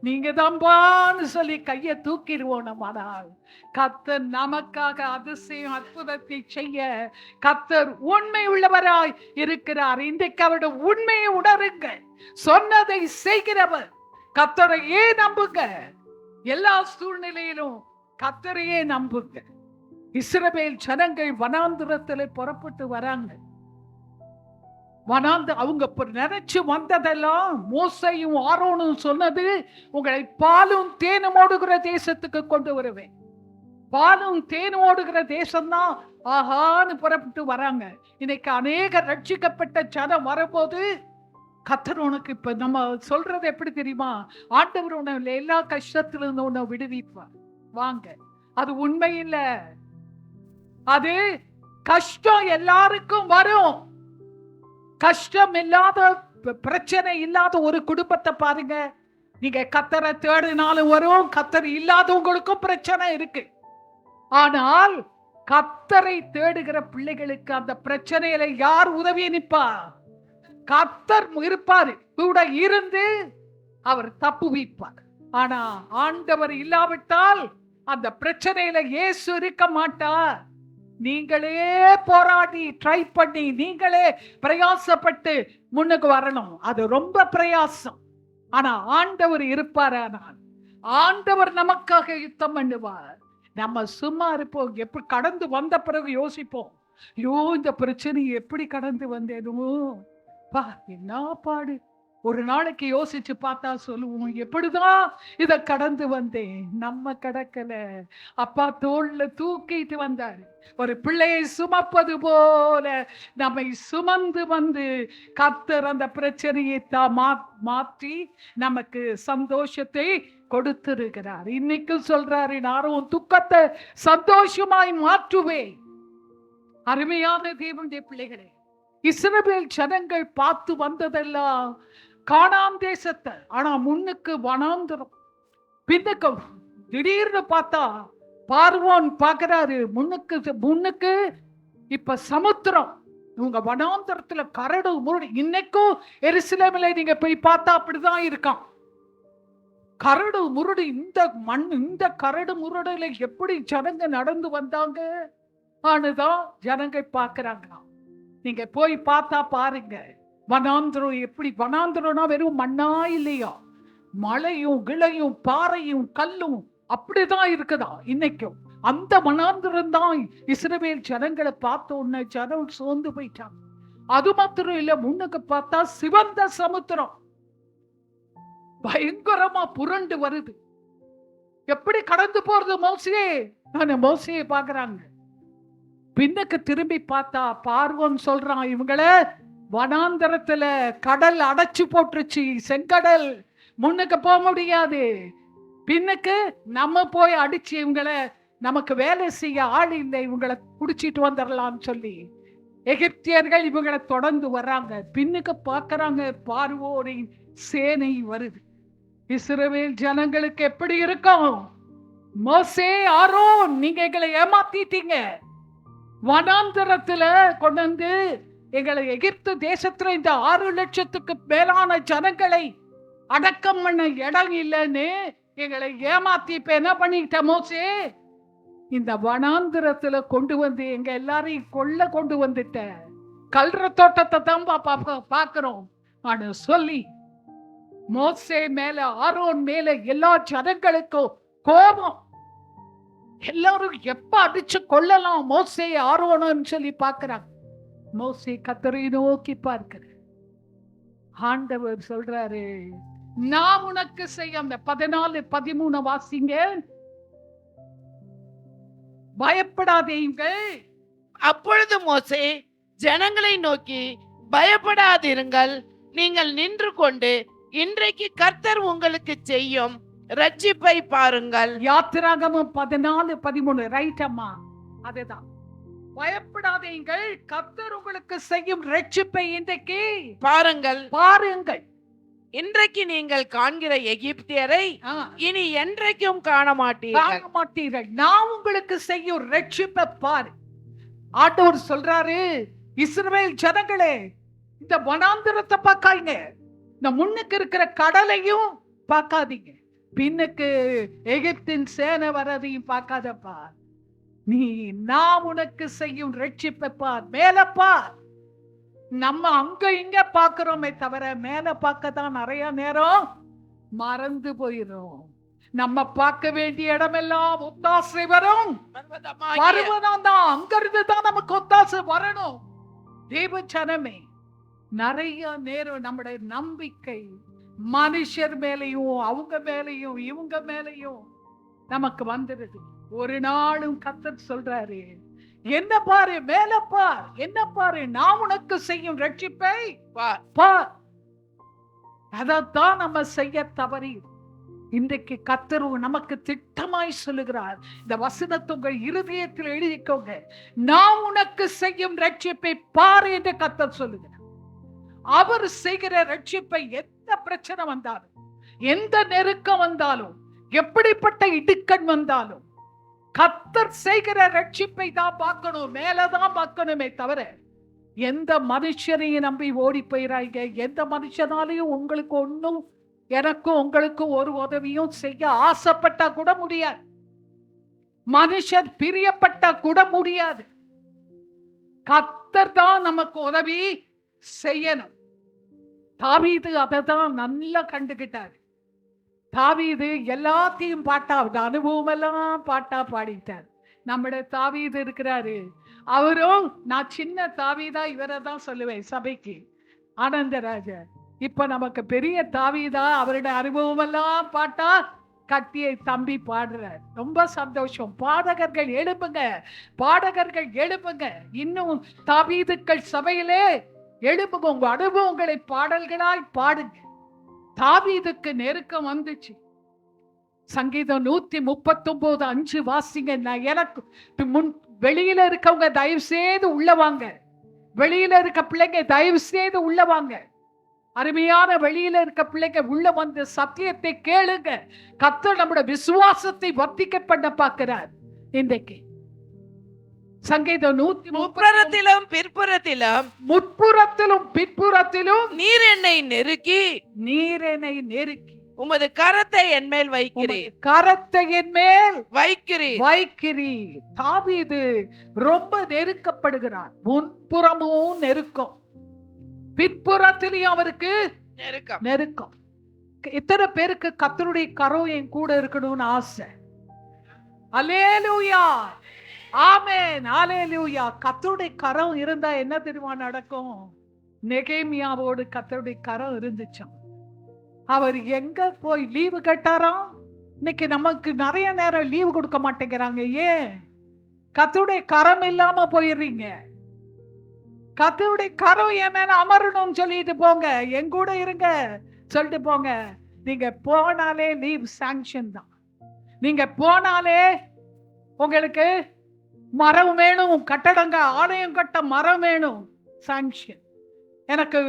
நீங்க தான்பான்னு சொல்லி கையை தூக்கிடுவோம். நம்மால் கர்த்தர் நமக்காக அதிசயம் அற்புதத்தை செய்ய கர்த்தர் உண்மை உள்ளவராய் இருக்கிறார். இன்றைக்கு அவருடைய உண்மையை உணருங்க. சொன்னதை செய்கிறவர் கர்த்தரையே நம்புங்க. எல்லா சூழ்நிலையிலும் கர்த்தரையே நம்புங்க. இஸ்ரவேல் ஜனங்கள் வனாந்திரத்தில் புறப்பட்டு வராங்க. அவங்க நினைச்சு வந்ததெல்லாம் மோசையும் ஆரோனும் சொன்னது, உங்களை பாலும் தேனும் ஓடுகிற தேசத்துக்கு கொண்டு வருவேன். பாலும் தேனும் ஓடுகிற தேசம்தான் ஆஹான்னு புறப்பட்டு வராங்க. இன்னைக்கு அநேக ரட்சிக்கப்பட்ட ஜனம் வரும்போது கர்த்தர் உனக்கு இப்ப நம்ம சொல்றது எப்படி தெரியுமா, ஆண்டவர் உன்னை எல்லா கஷ்டத்திலிருந்து உன்னை விடுவிப்பார் வாங்க. அது உண்மை இல்ல. அது கஷ்டம் எல்லாருக்கும் வரும். கஷ்டம் இல்லாத, பிரச்சனை இல்லாத ஒரு குடும்பத்தை பாருங்க. நீங்க கர்த்தரை தேடினாலும் வரும், கர்த்தர் இல்லாதவங்களுக்கும் பிரச்சனை இருக்கு. ஆனால் கர்த்தரை தேடுகிற பிள்ளைகளுக்கு அந்த பிரச்சனையில யார் உதவி நிற்பா? கர்த்தர் இருப்பாரு, கூட இருந்து அவர் தப்புவிப்பார். ஆனா ஆண்டவர் இல்லாவிட்டால் அந்த பிரச்சனையில இயேசு இருக்க மாட்டார். நீங்களே போராடி ட்ரை பண்ணி நீங்களே பிரயாசப்பட்டு முன்னுக்கு வரணும். அது ரொம்ப பிரயாசம். ஆனா ஆண்டவர் இருப்பார். ஆனால் ஆண்டவர் நமக்காக யுத்தம் பண்ணுவார். நம்ம சும்மா இருப்போம். எப்படி கடந்து வந்த பிறகு யோசிப்போம், ஐயோ இந்த பிரச்சனை எப்படி கடந்து வந்தேனோ, என்ன பாடு. ஒரு நாளைக்கு யோசிச்சு பார்த்தா சொல்லுவோம், எப்படிதான் இத கடந்து வந்தேன். நம்ம கடக்கல, அப்பா தோல்ல தூக்கிட்டு வந்தாரு. ஒரு பிள்ளையை சுமப்பது போல நம்மை சுமந்து வந்து கர்த்தர் அந்த பிரச்சனையை மாற்றி நமக்கு சந்தோஷத்தை கொடுத்திருக்கிறார். இன்னைக்கும் சொல்றாரு, நானும் துக்கத்தை சந்தோஷமாய் மாற்றுவேன். அருமையான தேவனுடைய பிள்ளைகளே, இஸ்ரவேல் ஜனங்கள் பார்த்து வந்ததெல்லாம் கானான் தேசத்தை. ஆனா முன்னுக்கு வனாந்திரம், பின்னுக்கு திடீர்னு பார்த்தா பார்வோன் பார்க்கிறாரு, முன்னுக்கு இப்ப சமுத்திரம். இவங்க வனாந்திரத்துல கரடு முரடு. இன்னைக்கும் எருசலேமில் நீங்க போய் பார்த்தா அப்படிதான் இருக்கான். கரடு முரடு. இந்த கரடு முரடுல எப்படி ஜனங்க நடந்து வந்தாங்க ஆனுதான் ஜனங்க பார்க்கிறாங்க. நீங்க போய் பார்த்தா பாருங்க, வனாந்திரம் எப்படி. வனாந்திரம்னா வெறும் மண்ணா இல்லையா, மலையும் கிளையும் பாறையும் கல்லும் அப்படிதான் இருக்குதா இன்னைக்கும். அந்த வனாந்திரம் தான் இஸ்ரவேல் ஜனங்களை பார்த்த உடனே ஜனம் சோர்ந்து போயிட்டாங்க. அது மாத்திரம் இல்ல, முன்னுக்கு பார்த்தா சிவந்த சமுத்திரம் பயங்கரமா புரண்டு வருது. எப்படி கடந்து போறது மோசே? மோசையை பாக்குறாங்க. பின்னுக்கு திரும்பி பார்த்தா பார்வோன் சொல்றான், இவங்கள வனாந்தரத்துல கடல் அடைச்சு போட்டுருச்சு, செங்கடல், முன்னுக்கு போக முடியாது. பின்னுக்கு நம்ம போய் அடிச்சு இவங்கள, நமக்கு வேலை செய்ய ஆள் இல்லை, இவங்களை குடிச்சிட்டு வந்துடலாம்னு சொல்லி எகிப்தியர்கள் இவங்களை தொடர்ந்து வர்றாங்க. பின்னுக்கு பார்க்கறாங்க, பார்வோனின் சேனை வருது. இஸ்ரவேல் ஜனங்களுக்கு எப்படி இருக்கும்? மோசே, ஆரோன், நீங்க எங்களை ஏமாத்திட்டீங்க. வனாந்தரத்துல கொண்டு வந்து எங்களை எகிப்து தேசத்துல இந்த 6 லட்சத்துக்கு மேலான ஜனங்களை அடக்கம் பண்ண இடம் இல்லைன்னு எங்களை ஏமாத்தி இப்ப என்ன பண்ணிட்ட மோசே? இந்த வனாந்திரத்துல கொண்டு வந்து எங்க எல்லாரையும் கொண்டு வந்துட்ட. கல்ற தோட்டத்தை தான் பாக்குறோம் ஆனா சொல்லி மோசே மேல, ஆரோன் மேல எல்லா ஜனங்களுக்கும் கோபம். எல்லாரும் எப்ப அடிச்சு கொள்ளலாம் மோசே ஆரோன்னு சொல்லி பாக்குறாங்க. மோசே கர்த்தரை நோக்கி பார்க்கிற. ஆண்டவர் சொல்றாரு, நான் உனக்கு செய்ய, அந்த 14-13 வாசிங்க. பயப்படாதீங்கள். அப்பொழுது மோசே ஜனங்களை நோக்கி, பயப்படாதிருங்கள், நீங்கள் நின்று கொண்டு இன்றைக்கு கர்த்தர் உங்களுக்கு செய்யும் ரட்சிப்பை பாருங்கள். யாத்திராகமம் 14-13 ரைட் அம்மா, அதுதான். பயப்படாதீங்கள், கர்த்தர் உங்களுக்கு செய்யும் ரட்சிப்பை இன்றைக்கு பாருங்கள். இன்றைக்கு நீங்கள் காண்கிற எகிப்தியரை இனி என்றைக்கும் காண மாட்டீர்கள். நான் உங்களுக்கு செய்யும் ரட்சிப்பை பாரு. ஆண்டவர் சொல்றாரு, இஸ்ரவேல் ஜனங்களே, இந்த வனாந்திரத்தை பார்க்காதீங்க, இந்த முன்னுக்கு இருக்கிற கடலையும் பார்க்காதீங்க, பின்னுக்கு எகிப்தின் சேனை வரதையும் பார்க்காதப்பா. நீ நான் உனக்கு செய்யும் ரட்சிப்பை பார், மேல பார். நம்ம அங்க இங்க பாக்குறோமே தவிர மேல பார்க்க தான் நிறைய நேரம் மறந்து போயிடும். நம்ம பார்க்க வேண்டிய இடமெல்லாம் ஒத்தாசை வரும், பருவதம் தான், அங்க இருந்து தான் நமக்கு ஒத்தாசை வரணும். தேவச்சனமே, நிறைய நேரம் நம்முடைய நம்பிக்கை மனுஷர் மேலையும் அவங்க மேலையும் இவங்க மேலையும் நமக்கு வந்துடுது. ஒரு நாளும் கர்த்தர் சொல்றாரு, என்ன பாரு, மேல பார், என்ன பாரு, நான் உனக்கு செய்யும் ரட்சிப்பை பார். அதான் நம்ம செய்ய தவறி இன்றைக்கு கர்த்தர் நமக்கு திட்டமாய் சொல்லுகிறார். இந்த வசனத்தை உங்கள் இருதயத்தில் எழுதிக்கோங்க. நான் உனக்கு செய்யும் ரட்சிப்பை பார் என்று கர்த்தர் சொல்லுகிறார். அவர் செய்கிற ரட்சிப்பை எந்த பிரச்சனை வந்தாலும், எந்த நெருக்கம் வந்தாலும், எப்படிப்பட்ட இடுக்கண் வந்தாலும், கர்த்தர் செய்கிற ரட்சிப்பை தான் பார்க்கணும், மேலதான் பார்க்கணுமே தவிர எந்த மனுஷரையும் நம்பி ஓடி போயிறாங்க. எந்த மனுஷனாலையும் உங்களுக்கு ஒன்னும், எனக்கும் உங்களுக்கும் ஒரு உதவியும் செய்ய ஆசைப்பட்டா கூட முடியாது. மனுஷன் பிரியப்பட்டா கூட முடியாது. கர்த்தர் தான் நமக்கு உதவி செய்யணும். தாவீது அதை தான் நல்லா கண்டுகிட்டாரு. தாவீது எல்லாத்தையும் பாட்டா, அனுபவம் எல்லாம் பாட்டா பாடிட்டார். நம்முடைய தாவீது இருக்கிறாரு, அவரும் நான் சின்ன தாவீதா இவரை தான் சொல்லுவேன் சபைக்கு, ஆனந்தராஜர். இப்ப நமக்கு பெரிய தாவீதா, அவருடைய அனுபவம் எல்லாம் பாட்டா கட்டியை தம்பி பாடுறார். ரொம்ப சந்தோஷம். பாடகர்கள் எழுப்புங்க, பாடகர்கள் எழுப்புங்க. இன்னும் தாவீதுக்கள் சபையிலே எழுப்புங்க, உங்க அனுபவங்களை பாடல்களாய் பாடுங்க. தாவீதுக்கு நெருக்கம் வந்துச்சு. சங்கீதம் 139:5 வாசிங்க. நான் எனக்கு முன் வெளியில இருக்கவங்க தயவு செய்து உள்ள வாங்க. வெளியில இருக்க பிள்ளைங்க தயவு செய்து உள்ள வாங்க. அருமையான வெளியில இருக்க பிள்ளைங்க உள்ள வந்து சத்தியத்தை கேளுங்க. கர்த்தர் நம்முடைய விசுவாசத்தை வர்த்திக்க பண்ண பார்க்கிறார். இன்றைக்கு சங்கீதம் 130 பிற்புறத்திலும் முற்புறத்திலும் பிற்புறத்திலும் நீர் என்னை நெருக்கி உமது கரத்தை என் மேல் வைக்கிறீர். கரத்தை என் மேல் வைக்கிறீர். தாவீது ரொம்ப நெருக்கப்படுகிறார். முன்புறமும் நெருக்கம், பிற்புறத்திலையும் அவருக்கு நெருக்கம். எத்தனை பேருக்கு கர்த்தருடைய கரம் என் கூட இருக்கணும்னு ஆசை? அல்லேலூயா, ஆமென், அல்லேலூயா. கர்த்தருடைய கரம் இருந்தா என்ன தெரியுமா நடக்கும்? நெகேமியாவோடு கர்த்தருடைய கரம் இருந்துச்சாம். அவர் எங்க போய் லீவு கேட்டாராம்? இன்னைக்கு நமக்கு நிறைய நேரம் லீவு கொடுக்க மாட்டேங்கிறாங்க. ஏன்? கர்த்தருடைய கரம் இல்லாம போயிடுறீங்க. கர்த்தருடைய கரம் என் மேல அமரணும்னு சொல்லிட்டு போங்க, என் கூட இருங்க சொல்லிட்டு போங்க. நீங்க போனாலே லீவ் சாங்ஷன் தான். நீங்க போனாலே உங்களுக்கு மரம் வேணும், கட்டடங்க ஆலயம் கட்ட மரம் வேணும், சாங்ஷன். எனக்கு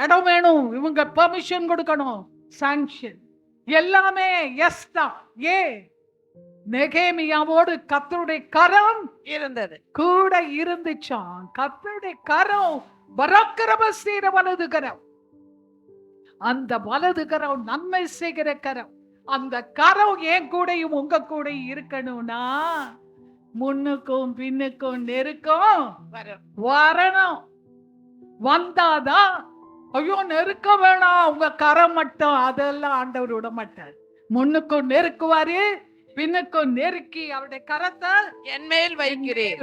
இடம் வேணும், இவங்க பெர்மிஷன் கொடுக்கணும், சாங்ஷன். எல்லாமே எஸ் தான். ஏ நெகேமியாவோடு கர்த்தருடைய கரம் இருந்தது, கூட இருந்துச்சான். கர்த்தருடைய கரம் பராக்கிரமசீர வலது கரம். அந்த வலது கரம் நன்மை செய்கிற கரம். அந்த கரம் என் கூடயும் உங்க கூட இருக்கணும்னா முன்னுக்கும் பின்னுக்கும் நெருக்கம் வரணும். வந்தாதான் ஐயோ நெருக்க வேணாம் உங்க கரம் மட்டும், அதெல்லாம் ஆண்டவர் விட மாட்டார். முன்னுக்கும் நெருக்குவாரு, பின்னுக்கும் நெருக்கி அவருடைய கரத்தை என் மேல்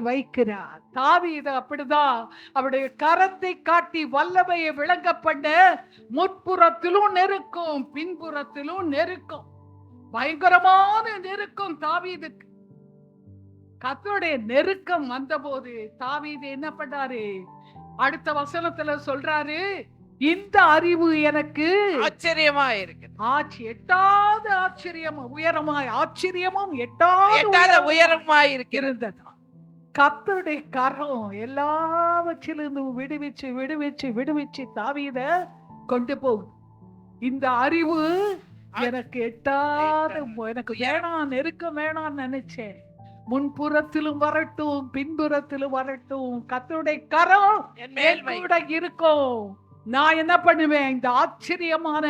வைக்கிறார். தாவீது அப்படிதான் அவருடைய கரத்தை காட்டி வல்லமையை விளங்க பண்ண முற்புறத்திலும் நெருக்கும், பின்புறத்திலும் நெருக்கும். பயங்கரமான நெருக்கம் தாவீதுக்கு. கர்த்தருடைய நெருக்கம் வந்த போது தாவீது என்ன பண்ணாரு? அடுத்த வசனத்துல சொல்றாரு, இந்த அறிவு எனக்கு ஆச்சரியமா இருக்கு. எட்டாவது ஆச்சரியம், உயரமாய் ஆச்சரியமும் எட்டாவது உயரமாய் இருந்தது. கர்த்தருடைய கரம் எல்லாவற்றிலிருந்தும் விடுவிச்சு விடுவிச்சு விடுவிச்சு தாவீத கொண்டு போகும். இந்த அறிவு எனக்கு எட்டாவது, எனக்கு வேணாம், நெருக்கம் வேணாம்னு நினைச்சேன். முன்புறத்திலும் வரட்டும், பின்புறத்திலும் வரட்டும், கர்த்தருடைய கரம் என் கூட இருக்கும். நான் என்ன பண்ணுவேன்? இந்த ஆச்சரியமான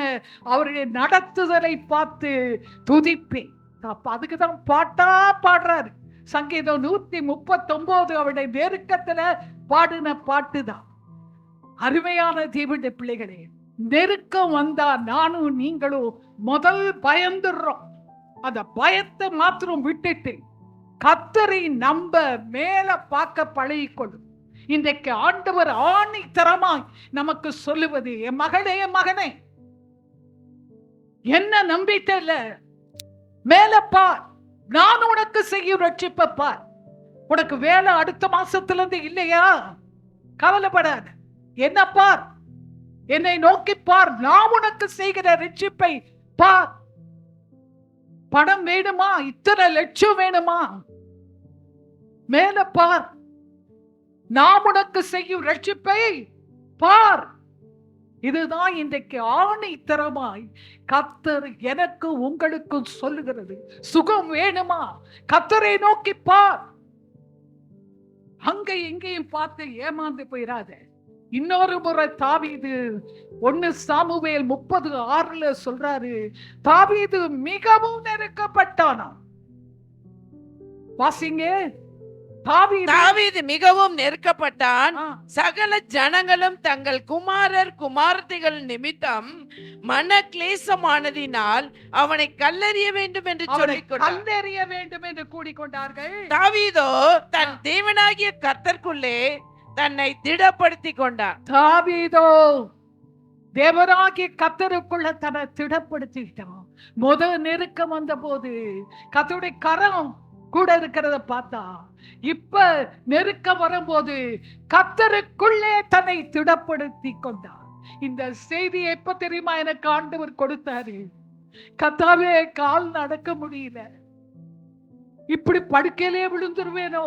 அவருடைய நடத்துதலை பார்த்து துதிப்பேன். அதுக்குதான் பாட்டா பாடுறாரு. சங்கீதம் 139 அவருடைய நெருக்கத்துல பாடின பாட்டுதான். அருமையான தேவனுடைய பிள்ளைகளே, நெருக்கம் வந்தா நானும் நீங்களும் முதல் பயந்துடுறோம். அந்த பயத்தை மாத்திரம் விட்டுட்டு கர்த்தரை நம்ப மேல பார்க்க பழகிக்கொள்ளும். இன்றைக்கு ஆண்டவர் ஆணித்தரமாய் நமக்கு சொல்லுவது, என் மகளே, என் மகனே, என்ன நம்பிக்கை இல்ல, மேல பார், நான் உனக்கு செய்யும் ரட்சிப்பை பார். உனக்கு வேலை அடுத்த மாசத்துல இருந்து இல்லையா? கவலைப்படாத, என்ன பார், என்னை நோக்கி பார், நான் உனக்கு செய்கிற ரட்சிப்பை பார். பணம் வேணுமா? இத்தனை லட்சம் வேணுமா? மேல பார், நாம் உனக்கு செய்யும் ரட்சிப்பை பார். இதுதான் இன்றைக்கு ஆணித்தரமாய் கர்த்தர் எனக்கு உங்களுக்கும் சொல்லுகிறது. சுகம் வேணுமா? கர்த்தரை நோக்கி பார். அங்க எங்கேயும் பார்த்து ஏமாந்து போயிடாத. இன்னொரு முறை தாவீது 1 சாமுவேல் 30:6 சொல்றாரு, தாவீது மிகவும் நெருக்கப்பட்டானா. வாசிங்க. தாவீது மிகவும் நெருக்கப்பட்டான். சகல ஜனங்களும் தங்கள் குமாரர் குமாரத்திகள் நிமித்தம் மன கிளேசமானதினால் அவனை கல்லெறிய வேண்டும் என்று கூடிக்கொண்டார்கள். தாவீதோ தன் தேவனாகிய கர்த்தருக்குள்ளே தன்னை திடப்படுத்திக் கொண்டான். தாவீதோ தேவனாகிய கர்த்தருக்குள்ள தன்னை திடப்படுத்திட்டான். முதல் நெருக்கம் வந்த போது கர்த்தருடைய கரம் கூட இருக்கிறத பார்த்தா, இப்ப நெருக்கம் வரும்போது கர்த்தருக்குள்ளே தன்னை திடப்படுத்தி கொண்டார். இந்த செய்தி எப்ப தெரியுமா எனக்கு ஆண்டவர் கொடுத்தாரு? கர்த்தாவே, கால் நடக்க முடியல, இப்படி படுக்கையிலே விழுந்துருவேனோ,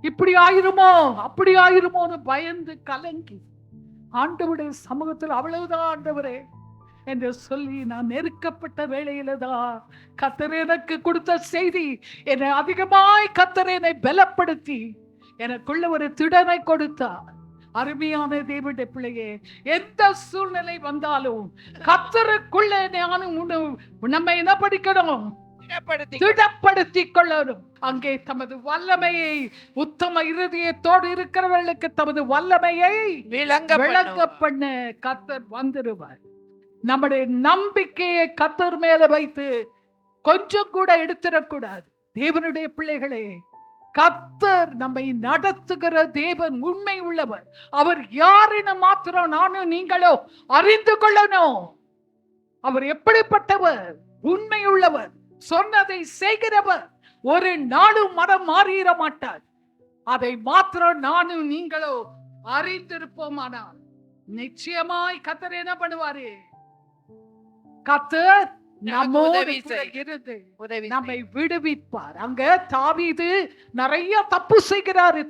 இப்படி ஆயிருமோ அப்படி ஆயிருமோன்னு பயந்து கலங்கி ஆண்டவருடைய சமூகத்தில் அவ்வளவுதான் ஆண்டவரே என்று சொல்லி நான் நெருக்கப்பட்ட வேளையில தான் கர்த்தர் எனக்கு கொடுத்த செய்தி, என்னை அதிகமாய் கர்த்தர் என்னை பலப்படுத்தி எனக்குள்ள ஒரு திடனை கொடுத்தார். அருமையான தேவனுடைய பிள்ளையே, எந்த சூழ்நிலை வந்தாலும் கர்த்தருக்குள்ள நம்ம என்ன படிக்கணும்? திடப்படுத்தி கொள்ளணும். அங்கே தமது வல்லமையை, உத்தம இருதயத்தோடு இருக்கிறவர்களுக்கு தமது வல்லமையை விளங்க பண்ண கர்த்தர் வந்துடுவார். நம்முடைய நம்பிக்கையை கர்த்தர் மேல வைத்து கொஞ்சம் கூட எடுத்துடக்கூடாது. தேவனுடைய பிள்ளைகளே, கர்த்தர் நம்மை நடத்துகிற தேவன் உண்மை உள்ளவர். அவர் யாருன்னு மாத்திரம் நானும் நீங்களோ அறிந்து கொள்ளணும். அவர் எப்படிப்பட்டவர்? உண்மை உள்ளவர், சொன்னதை செய்கிறவர், ஒரு நாளும் மனம் மாறிட மாட்டார். அதை மாத்திரம் நானும் நீங்களோ அறிந்திருப்போமானால் நிச்சயமாய் கர்த்தர் என்ன பண்ணுவாரு? கர்த்தர் நம்மோடு கூட இருந்து நம்மை விடுவிப்பார். அங்க தாவீது நிறைய தப்பு செய்கிறாரு.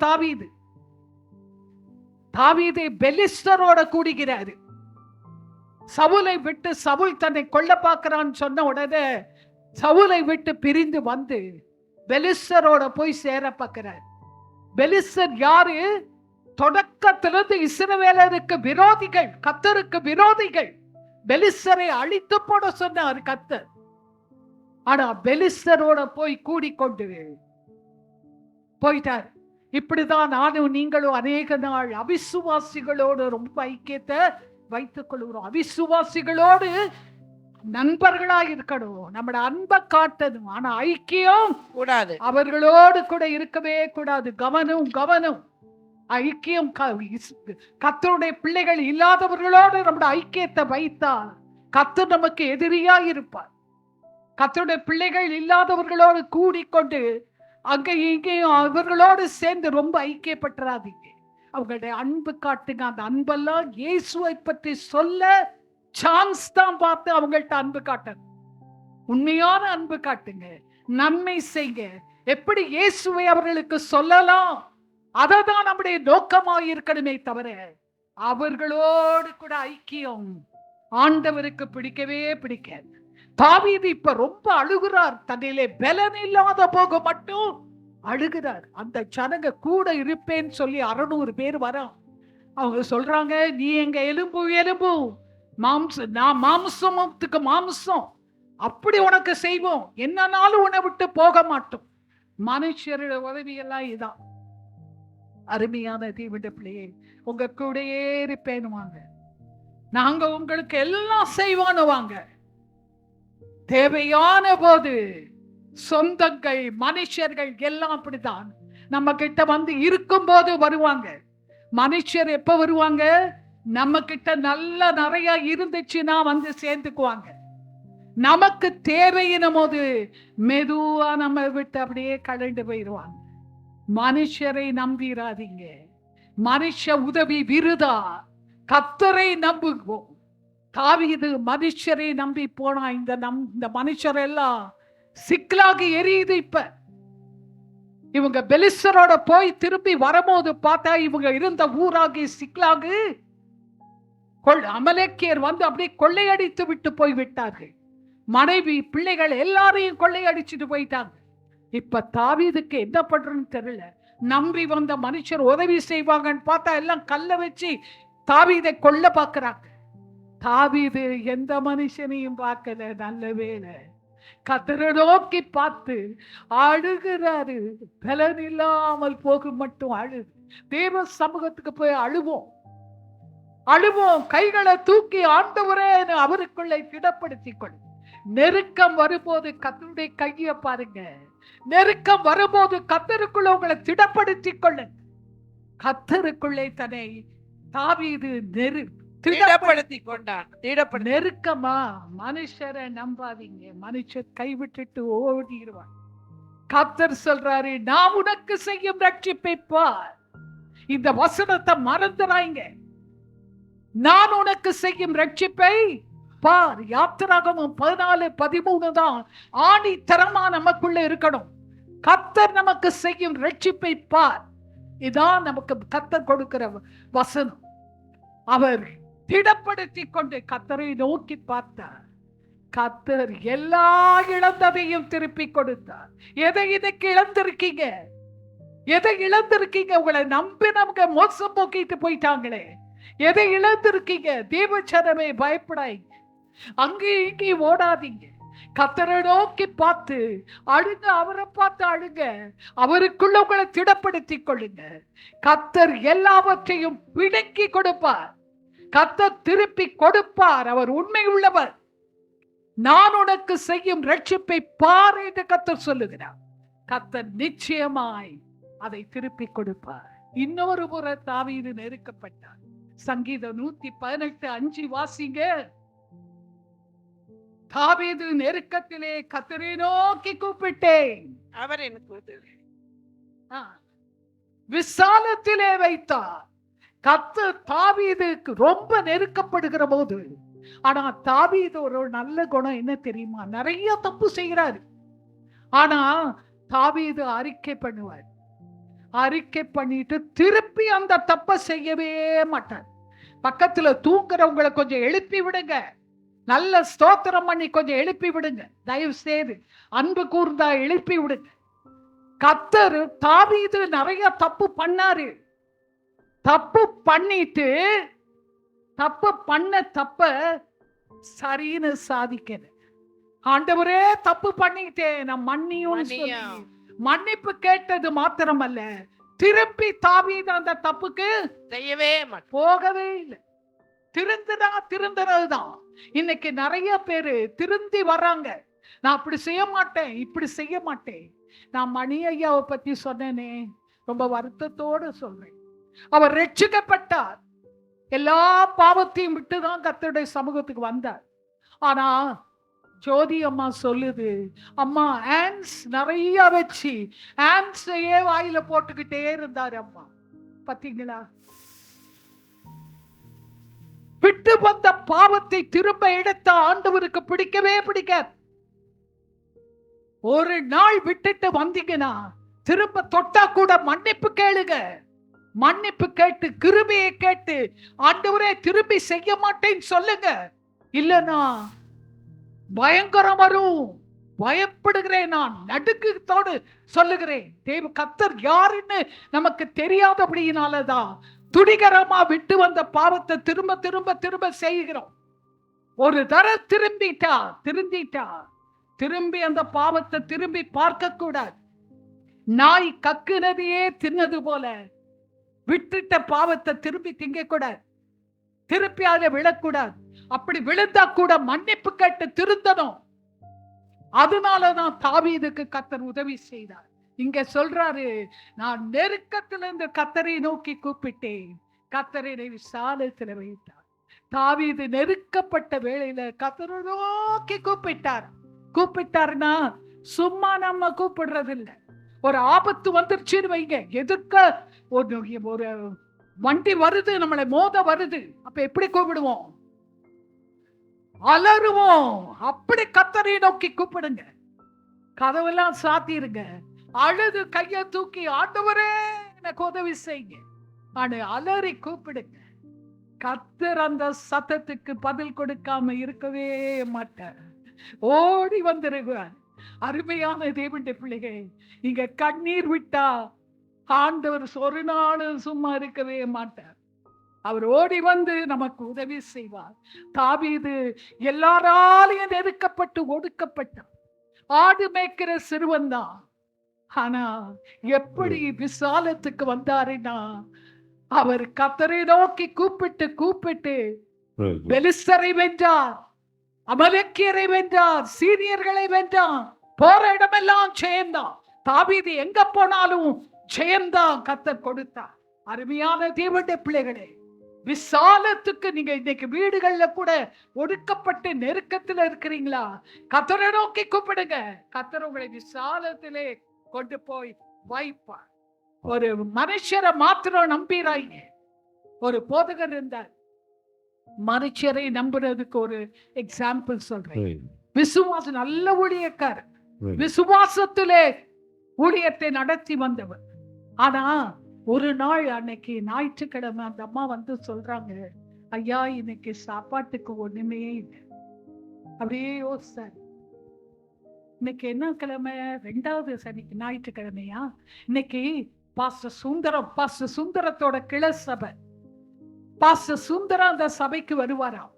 தாவீது பெலிஸ்தரோட கூடுகிறாரு. சவுலை விட்டு, சவுல் தன்னை கொல்ல பார்க்கிறான்னு சொன்ன உடனே சவுலை விட்டு பிரிந்து வந்து பெலிஸ்தரோட போய் சேர பார்க்கிறார். பெலிஸ்தர் யாரு? தொடக்கத்திலிருந்து இஸ்ரவேலருக்கு விரோதிகள், கர்த்தருக்கு விரோதிகள். பெலிஸ்தரை அழித்து போட சொன்னார் கர்த்தர். ஆனா பெலிஸ்தரோட போய் கூடிக்கொண்டு போயிட்டார். இப்படிதான் நானும் நீங்களும் அநேக நாள் அவிசுவாசிகளோடு ரொம்ப ஐக்கியத்தை வைத்துக் கொள்கிறோம். அவிசுவாசிகளோடு நண்பர்களா இருக்கணும், நம்மட அன்பை காட்டணும். ஆனா ஐக்கியம் கூடாது, அவர்களோடு கூட இருக்கவே கூடாது. கவனம். ஐக்கியம் கர்த்தருடைய பிள்ளைகள் இல்லாதவர்களோடு நம்முடைய ஐக்கியத்தை வைத்தால் கர்த்தர் நமக்கு எதிரியா இருப்பார். கர்த்தருடைய பிள்ளைகள் இல்லாதவர்களோடு கூடிக்கொண்டு அங்க இங்கேயும் அவர்களோடு சேர்ந்து ரொம்ப ஐக்கியப்பட்டுறாதீங்க. அவங்களுடைய அன்பு காட்டுங்க. அந்த அன்பெல்லாம் இயேசுவை பற்றி சொல்ல சான்ஸ் தான் பார்த்து அவங்கள்ட்ட அன்பு காட்டுங்க. உண்மையான அன்பு காட்டுங்க, நன்மை செய்யுங்க. எப்படி இயேசுவை அவர்களுக்கு சொல்லலாம், அததான் நம்முடைய நோக்கமாக இருக்கணுமே தவிர அவர்களோடு கூட ஐக்கியம் ஆண்டவருக்கு பிடிக்கவே பிடிக்காது. தாவீது இப்ப ரொம்ப அழுகிறார். தன்னிலே பலன் இல்லாத போக மட்டும் அழுகிறார். அந்த ஜனங்க கூட இருப்பேன்னு சொல்லி 600 பேர் வரான். அவங்க சொல்றாங்க, நீ எங்க எலும்பு மாம்சம், நான் மாம்சத்துக்கு மாம்சம், அப்படி உனக்கு செய்வோம், என்னன்னாலும் உன்னை விட்டு போக மாட்டோம். மனுஷரோட உதவி எல்லாம் இதான். அருமையான தேவனுடைய பிள்ளையே, உங்க கூடயே இருப்பேன்னு வாங்க, நாங்க உங்களுக்கு எல்லாம் செய்வான்னு வாங்க. தேவையான போது சொந்தங்கள், மனுஷர்கள் எல்லாம் அப்படித்தான் நம்ம கிட்ட வந்து இருக்கும் போது வருவாங்க. மனுஷர் எப்ப வருவாங்க? நம்ம கிட்ட நல்ல நிறைய இருந்துச்சுன்னா வந்து சேர்ந்துக்குவாங்க. நமக்கு தேவையினும் போது மெதுவா நம்ம விட்டு அப்படியே கலந்து போயிடுவாங்க. மனுஷரை நம்பிராதீங்க. மனுஷ உதவி விருதா. கர்த்தரை நம்புவோம். தாவீது மனுஷரை நம்பி போனா இந்த மனுஷர் எல்லாம் சிக்கலாகி எரியுது. இப்ப இவங்க பெலிஸ்தரோட போய் திரும்பி வரும்போது பார்த்தா இவங்க இருந்த ஊராகி சிக்லாகு அமலேக்கியர் வந்து அப்படியே கொள்ளையடித்து விட்டு போய் விட்டார்கள். மனைவி பிள்ளைகள் எல்லாரையும் கொள்ளையடிச்சுட்டு போயிட்டாங்க. இப்ப தாவீதுக்கு என்ன பண்றதுன்னு தெரியல. நம்பி வந்த மனுஷர் உதவி செய்வாங்கன்னு பார்த்தா எல்லாம் கல்ல வச்சு தாவீதை கொல்ல பார்க்கிறாங்க. தாவீது எந்த மனுஷனையும் பார்க்கல. நல்ல வேளை கர்த்தரை நோக்கி பார்த்து அழுகிறாரு. பலன் இல்லாமல் போக மட்டும் அழு. தேவ சமூகத்துக்கு போய் அழுவோம். கைகளை தூக்கி ஆண்டவரே அவருக்குள்ளே திடப்படுத்திக் கொள். நெருக்கம் வரும்போது கர்த்தருடைய கையை பாருங்க. நெருக்கம் வரும்போது கர்த்தருக்குள்ள உங்களை திடப்படுத்திக் கொள்ளு. கர்த்தருக்குள்ளே தன்னை தாவீது திடப்படுத்தி கொண்டான். நெருக்கமா மனுஷரை நம்பாதீங்க. மனுஷர் கைவிட்டுட்டு ஓடிடுவான். கர்த்தர் சொல்றாரு, நான் உனக்கு செய்யும் ரட்சிப்பை பார். இந்த வசனத்தை மறந்துறாங்க. நான் உனக்கு செய்யும் ரட்சிப்பை பார். யாத்திராகமம் 14:13 தான் ஆணித்தரமா நமக்குள்ள இருக்கணும். கர்த்தர் நமக்கு செய்யும் ரட்சிப்பை பார். இதான் நமக்கு கர்த்தர் கொடுக்கிற வசனம். அவர் திடப்படுத்தி கொண்டு கர்த்தரை நோக்கி பார்த்தார். கர்த்தர் எல்லா இழந்ததையும் திருப்பி கொடுத்தார். எதை இதுக்கு இழந்திருக்கீங்க? உங்களை நம்பினவங்க மோசம் போக்கிட்டு போயிட்டாங்களே. எதை இழந்திருக்கீங்க? தேவச்சனமே பயப்படாதீங்க. அங்கே இங்கே ஓடாதீங்க. கர்த்தரை நோக்கி பார்த்து அழுங்க. அவரை பார்த்து அழுங்க. அவருக்குள்ள உங்களை திடப்படுத்திக் கொள்ளுங்க. கர்த்தர் எல்லாவற்றையும் பிடுங்கி கொடுப்பார். கர்த்தர் திருப்பி கொடுப்பார். அவர் உண்மை உள்ளவர். நான் உனக்கு செய்யும் ரட்சிப்பை பார் என்று கர்த்தர் சொல்லுகிறார். கர்த்தர் நிச்சயமாய் அதை திருப்பி கொடுப்பார். இன்னொரு முறை தாவீது நெருக்கப்பட்டார். சங்கீதம் 118:5 வாசிங்க. தாவீது நெருக்கத்திலே கர்த்தரை நோக்கி கூப்பிட்டேன், அவர் எனக்கு உதவி. விசாலத்திலே வைத்தார். கர்த்தர் தாவீதுக்கு ரொம்ப நெருக்கப்படுகிற போது, ஆனா தாவீது ஒரு நல்ல குணம் என்ன தெரியுமா? நிறைய தப்பு செய்கிறாரு. ஆனா தாவீது அறிக்கை பண்ணுவார். அறிக்கை பண்ணிட்டு திருப்பி அந்த தப்பை செய்யவே மாட்டார். பக்கத்துல தூங்குறவங்களை கொஞ்சம் எழுப்பி விடுங்க, நல்ல ஸ்தோத்திரம் பண்ணி கொஞ்சம் எழுப்பி விடுங்க, தயவு செய்து அன்பு கூர்ந்தா எழுப்பி விடுங்க. கர்த்தர் தாவீது நிறைய தப்பு பண்ணாரு. தப்பு பண்ணிட்டு தப்பு பண்ண தப்ப சரின்னு சாதிக்கல. ஆண்டவரே தப்பு பண்ணிட்டேன், நான் மன்னியும் மன்னிப்பு கேட்டது மாத்திரமல்ல, திருப்பி தாவீது அந்த தப்புக்கு செய்யவே போகவே இல்லை. திருந்ததுதான். இன்னைக்கு நிறைய பேரு திருந்தி வர்றாங்க. நான் அப்படி செய்ய மாட்டேன், இப்படி செய்ய மாட்டேன். நான் மணி ஐயாவை பத்தி சொன்னேனே, ரொம்ப வருத்தத்தோடு சொல்றேன். அவர் ரட்சிக்கப்பட்டார். எல்லா பாவத்தையும் விட்டுதான் கர்த்தருடைய சமூகத்துக்கு வந்தார். ஆனா ஜோதி அம்மா சொல்லுது, அம்மா ஆன்ஸ் நிறைய வச்சு ஆன்ஸையே வாயில போட்டுக்கிட்டே இருந்தாரு அம்மா. பாத்தீங்களா? விட்டு வந்த பாவத்தை திரும்ப எடுத்த ஆண்டவருக்கு பிடிக்கவே பிடிக்காது. ஒரு நாள் விட்டுட்டு வந்தீங்கன்னா திரும்ப தொட்டா கூட மன்னிப்பு கேளுங்க. மன்னிப்பு கேட்டு கிருபையை கேட்டு ஆண்டவரே திரும்பி செய்ய மாட்டேன்னு சொல்லுங்க. இல்லனா பயங்கரம் வரும். பயப்படுகிறேன், நான் நடுக்கத்தோடு சொல்லுகிறேன். தேவ கர்த்தர் யாருன்னு நமக்கு தெரியாதபடியினாலதான் துடிகரமா விட்டு வந்த பாவத்தை திரும்ப திரும்ப திரும்ப செய்கிறோம். ஒரு தர திரும்பிட்டா திரும்பி அந்த பாவத்தை திரும்பி பார்க்க கூடாது. நாய் கக்குனதையே தின்னது போல விட்டுட்ட பாவத்தை திரும்பி திங்க கூடாது, திருப்பி அதை விழக்கூடாது. அப்படி விழுந்தா கூட மன்னிப்பு கேட்டு திருந்தணும். அதனாலதான் தாவீதுக்கு கர்த்தர் உதவி செய்தார். இங்க சொல்றாரு, நான் நெருக்கத்திலிருந்து கர்த்தரை நோக்கி கூப்பிட்டேன், கர்த்தரை விசாலத்தில் வைத்தார். தாவீது நெருக்கப்பட்ட வேளையில கர்த்தரை நோக்கி கூப்பிட்டாருன்னா சும்மா நம்ம கூப்பிடுறது இல்லை. ஒரு ஆபத்து வந்துருச்சுன்னு வைங்க, எதிர்க்க ஒரு வண்டி வருது, நம்மளை மோத வருது, அப்ப எப்படி கூப்பிடுவோம்? அலறுவோம். அப்படி கர்த்தரை நோக்கி கூப்பிடுங்க. கதவெல்லாம் சாத்திருங்க. அழுது கைய தூக்கி ஆண்டவரே எனக்கு உதவி செய்யுங்க ஆனா அலறி கூப்பிடுங்க. கர்த்தர் அந்த சத்தத்துக்கு பதில் கொடுக்காம இருக்கவே மாட்டார், ஓடி வந்திருக்கிறார். அருமையான தேவனுடைய பிள்ளைகள், நீங்க கண்ணீர் விட்டா ஆண்டவர் ஒரு நாளும் சும்மா இருக்கவே மாட்டார். அவர் ஓடி வந்து நமக்கு உதவி செய்வார். தாவீது எல்லாராலையும் நெருக்கப்பட்டு ஒடுக்கப்பட்டார். ஆடு மேய்க்கிற சிறுவன் தான். ஆனா எப்படி விசாலத்துக்கு வந்தாருன்னா, அவர் கர்த்தரை நோக்கி கூப்பிட்டு பெலிஸ்தரை வென்றார், அமலேக்கியரை வென்றார், சீனியர்களை வென்றார். போற இடமெல்லாம் ஜெயந்தான். தாவீது எங்க போனாலும் ஜெயந்தான் கர்த்தர் கொடுத்தார். அருமையான தேவனுடைய பிள்ளைகளே, விசாலத்துக்கு நீங்க இன்னைக்கு வீடுகள்ல கூட ஒடுக்கப்பட்டு நெருக்கத்துல இருக்கிறீங்களா? கர்த்தரை நோக்கி கூப்பிடுங்க. கர்த்தர் உங்களை விசாலத்திலே கொண்டு போய் வைப்பார். ஒரு மனுஷரை மாத்திரம் நம்பிராங்க. ஒரு போதகர் இருந்தார், மனுஷரை நம்புறதுக்கு ஒரு எக்ஸாம்பிள் சொல்றேன். விசுவாசம் நல்ல ஊழியக்காரர், விசுவாசத்திலே ஊழியத்தை நடத்தி வந்தவர். ஆனா ஒரு நாள் அன்னைக்கு ஞாயிற்றுக்கிழமை அந்த அம்மா வந்து சொல்றாங்க, ஐயா இன்னைக்கு சாப்பாட்டுக்கு ஒண்ணுமே இல்லை. அப்படியே யோசிச்சார், இன்னைக்கு என்ன கிழமை? 2வது சனி, ஞாயிற்றுக்கிழமையா? இன்னைக்கு பாஸ்டர் சுந்தரத்தோட கிளை சபை, பாஸ்டர் சுந்தரம் அந்த சபைக்கு வருவாராம்.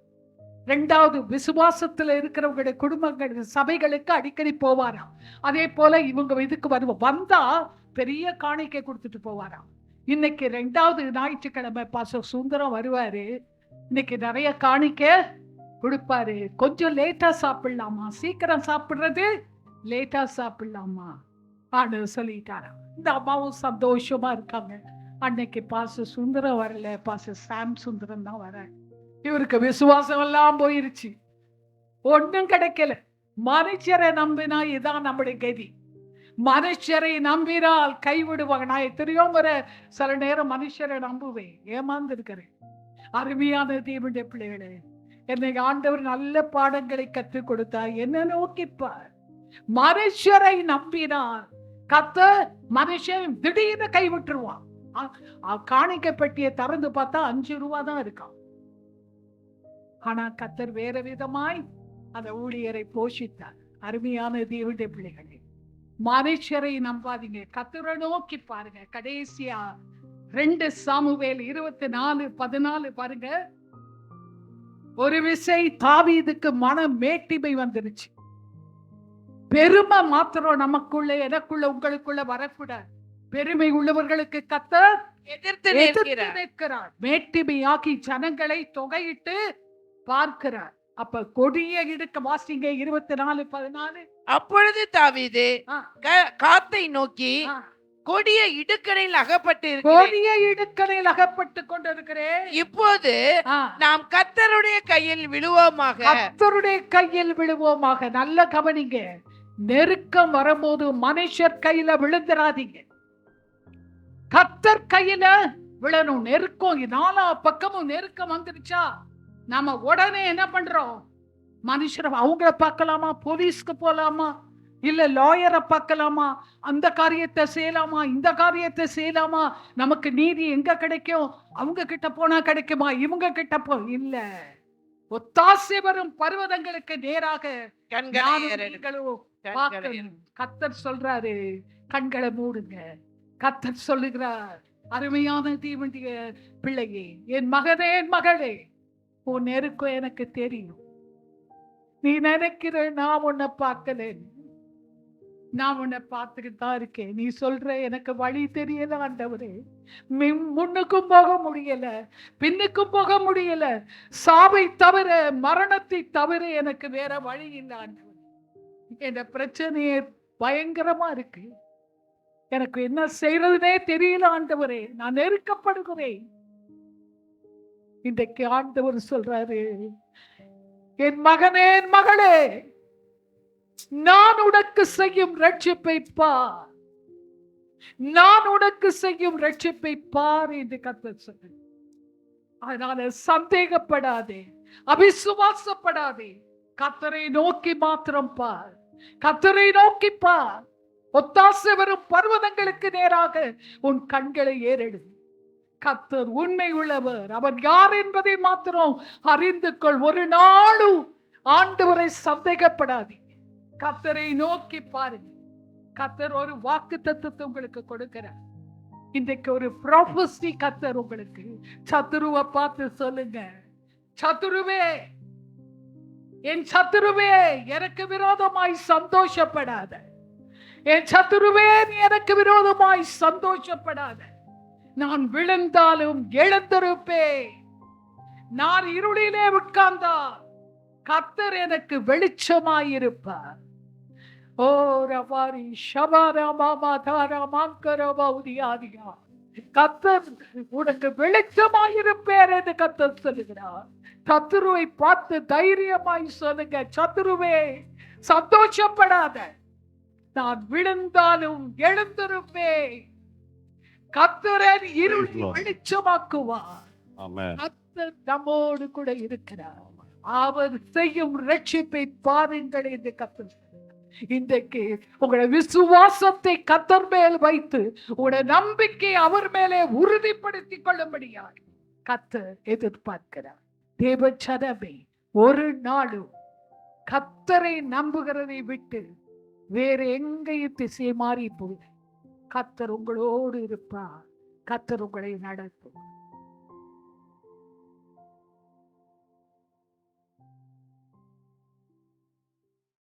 2வது விசுவாசத்துல இருக்கிறவங்களுடைய குடும்பங்கள் சபைகளுக்கு அடிக்கடி போவாராம். அதே போல இவங்க இதுக்கு வந்தா பெரிய காணிக்கை கொடுத்துட்டு போவாராம். இன்னைக்கு 2வது ஞாயிற்றுக்கிழமை பாஸ்டர் சுந்தரம் வருவாரு. இன்னைக்கு நிறைய காணிக்க கொடுப்பாரு. கொஞ்சம் லேட்டா சாப்பிடலாமா, சீக்கிரம் சாப்பிடுறது லேட்டா சாப்பிடலாமா ஆண்டவர் சொல்லிட்டாரா. இந்த அம்மாவும் சந்தோஷமா இருக்காங்க. அன்னைக்கு பாச சுந்தரம் வரல, பாச சாம் சுந்தரம் தான் வர. இவருக்கு விசுவாசம் எல்லாம் போயிருச்சு, ஒன்னும் கிடைக்கல. மனுஷரை நம்பினா இதான் நம்முடைய கதி. மனுஷரை நம்பினால் கைவிடுவாங்க. நான் எத்தனையோ முறை சில நேரம் மனுஷரை நம்புவேன், ஏமாந்து இருக்கிறேன். அருமையான தேவனுடைய பிள்ளைகளே, என்னை ஆண்டவர் நல்ல பாடங்களை கற்றுக் கொடுத்தார். என்ன நோக்கிப்பார், மனுஷரை நம்பினார் கர்த்தர் மனுஷன் திடீர்னு கைவிட்டுருவான். காணிக்கை பெட்டியை திறந்து பார்த்தா 5 ரூபா தான் இருக்கான். ஆனா கர்த்தர் வேற விதமாய் அந்த ஊழியரை போஷித்தார். அருமையான தேவனுடைய பிள்ளைகளே, மனுஷரை நம்பாதீங்க, கர்த்தரை நோக்கி பாருங்க. கடைசியா 2 சாமுவேல் 24:14 பாருங்க. ஒரு விசை தாவீதுக்கு மன மேட்டிமை வந்துருச்சு. பெருமை மாத்திரம் நமக்குள்ள, எனக்குள்ள, உங்களுக்குள்ள வரக்கூடாது. பெருமை உள்ளவர்களுக்கு கர்த்தர் எதிர்த்து நிற்கிறார். மேட்டிமையாக்கி ஜனங்களை தொகையிட்டு பார்க்கிறார். அப்ப கொடிய இடுக்க வாசிங்க 24:14. அப்பொழுது தாவீது காத்தை நோக்கி, கொடிய இடுக்கணில் அகப்பட்டு கொடிய இடுக்கணில் அகப்பட்டு கொண்டிருக்கிறேன். இப்போது நாம் கர்த்தருடைய கையில் விழுவோமாக. கர்த்தருடைய கையில் விழுவோமாக. நல்ல கவனிங்க, நெருக்கம் வரும்போது மனுஷர் கையில விழுந்துராதீங்க, கர்த்தர் கையில விழணும். நெருக்கம் 4 பக்கமும் நெருக்கம் வந்துருச்சா, நாம உடனே என்ன பண்றோம், மனுஷரை அவங்கள பார்க்கலாமா, போலீஸ்க்கு போலாமா, இல்ல லாயரை பார்க்கலாமா, அந்த காரியத்தை செய்யலாமா, இந்த காரியத்தை செய்யலாமா, நமக்கு நீதி எங்க கிடைக்கும், அவங்க கிட்ட போனா கிடைக்குமா, இவங்க கிட்ட போ இல்ல. ஒத்தாசை வரும் பர்வதங்களுக்கு நேராக கர்த்தர் சொல்றாரு, கண்களை மூடுங்க. கர்த்தர் சொல்லுகிறார், அருமையான தேவனுடைய பிள்ளையே, என் மகனே, என் மகளே, உன் நெருக்கம் எனக்கு தெரியும். நீ நினைக்கிற நான் உன்னை பார்க்கல, நான் உன்னை பார்த்துக்கிட்டு தான் இருக்கேன். நீ சொல்ற எனக்கு வழி தெரியல ஆண்டவரே, முன்னுக்கும் போக முடியல, பின்னுக்கும் போக முடியல, சாவை தவிர, மரணத்தை தவிர எனக்கு வேற வழி இல்லை ஆண்டவரே. என் பிரச்சனையே பயங்கரமா இருக்கு, எனக்கு என்ன செய்யறதுனே தெரியல ஆண்டவரே, நான் நெருக்கப்படுகிறேன். இன்றைக்கு ஆண்டவர் சொல்றாரு, என் மகனே, என் மகளே, நான் உனக்கு செய்யும் ரட்சிப்பை பார், நான் உனக்கு செய்யும் ரட்சிப்பை பார் என்று கர்த்தர் சொன்னார். அதனால சந்தேகப்படாதே, அவிசுவாசப்படாதே, கர்த்தரை நோக்கி மாத்திரம் பார், கர்த்தரை நோக்கி பார். ஒத்தாசை வரும் பர்வதங்களுக்கு நேராக உன் கண்களை ஏறெடு. கர்த்தர் உண்மை உள்ளவர், அவர் யார் என்பதை மாத்திரம் அறிந்து கொள். ஒரு நாளும் ஆண்டவரை சந்தேகப்படாதீங்க, கர்த்தரை நோக்கி பாருங்க. கர்த்தர் ஒரு வாக்கு தத்துவத்தை உங்களுக்கு கொடுக்கிறார். இன்றைக்கு ஒரு ப்ராபஸி கர்த்தர் உங்களுக்கு. சத்துருவை பார்த்து சொல்லுங்க, சத்துருவே, என் சத்துருவே, எனக்கு விரோதமாய் சந்தோஷப்படாத. என் சத்துருவே, நீ எனக்கு விரோதமாய் சந்தோஷப்படாத. நான் விழுந்தாலும் எழுந்திருப்பேன், நான் இருளிலே உட்கார்ந்தால் கர்த்தர் எனக்கு வெளிச்சமாயிருப்பார். ஓ ரவாரி ஷபாராமாதாராமாங்கரபௌதியாதியா, கர்த்தர் உனக்கு வெளிச்சமாயிருப்பேர் என்று கர்த்தர் சொல்லுகிறார். சத்துருவை பார்த்து தைரியமாய் சொல்லுங்க, சத்துருவே சந்தோஷப்படாத, நான் விழுந்தாலும் எழுந்திருப்பேன், கர்த்தர் இருளை வெளிச்சமாக்குவார். கர்த்தர் நம்மோடு கூட இருக்கிறார், அவர் செய்யும் ரட்சிப்பை பாருங்கள் என்று கர்த்தர். இன்றைக்கு உங்களுடைய விசுவாசத்தை கர்த்தர் மேல் வைத்து உங்களுடைய நம்பிக்கை அவர் மேலே உறுதிப்படுத்திக் கொள்ளும்படியாக கர்த்தர் எதிர்பார்க்கிறார். தேவச்சனமே, ஒரு நாளும் கர்த்தரை நம்புகிறதை விட்டு வேற எங்கேயும் திசை மாறி போய் கர்த்தர் உங்களோடு இருப்பார், கர்த்தர் உங்களை நடத்தும்.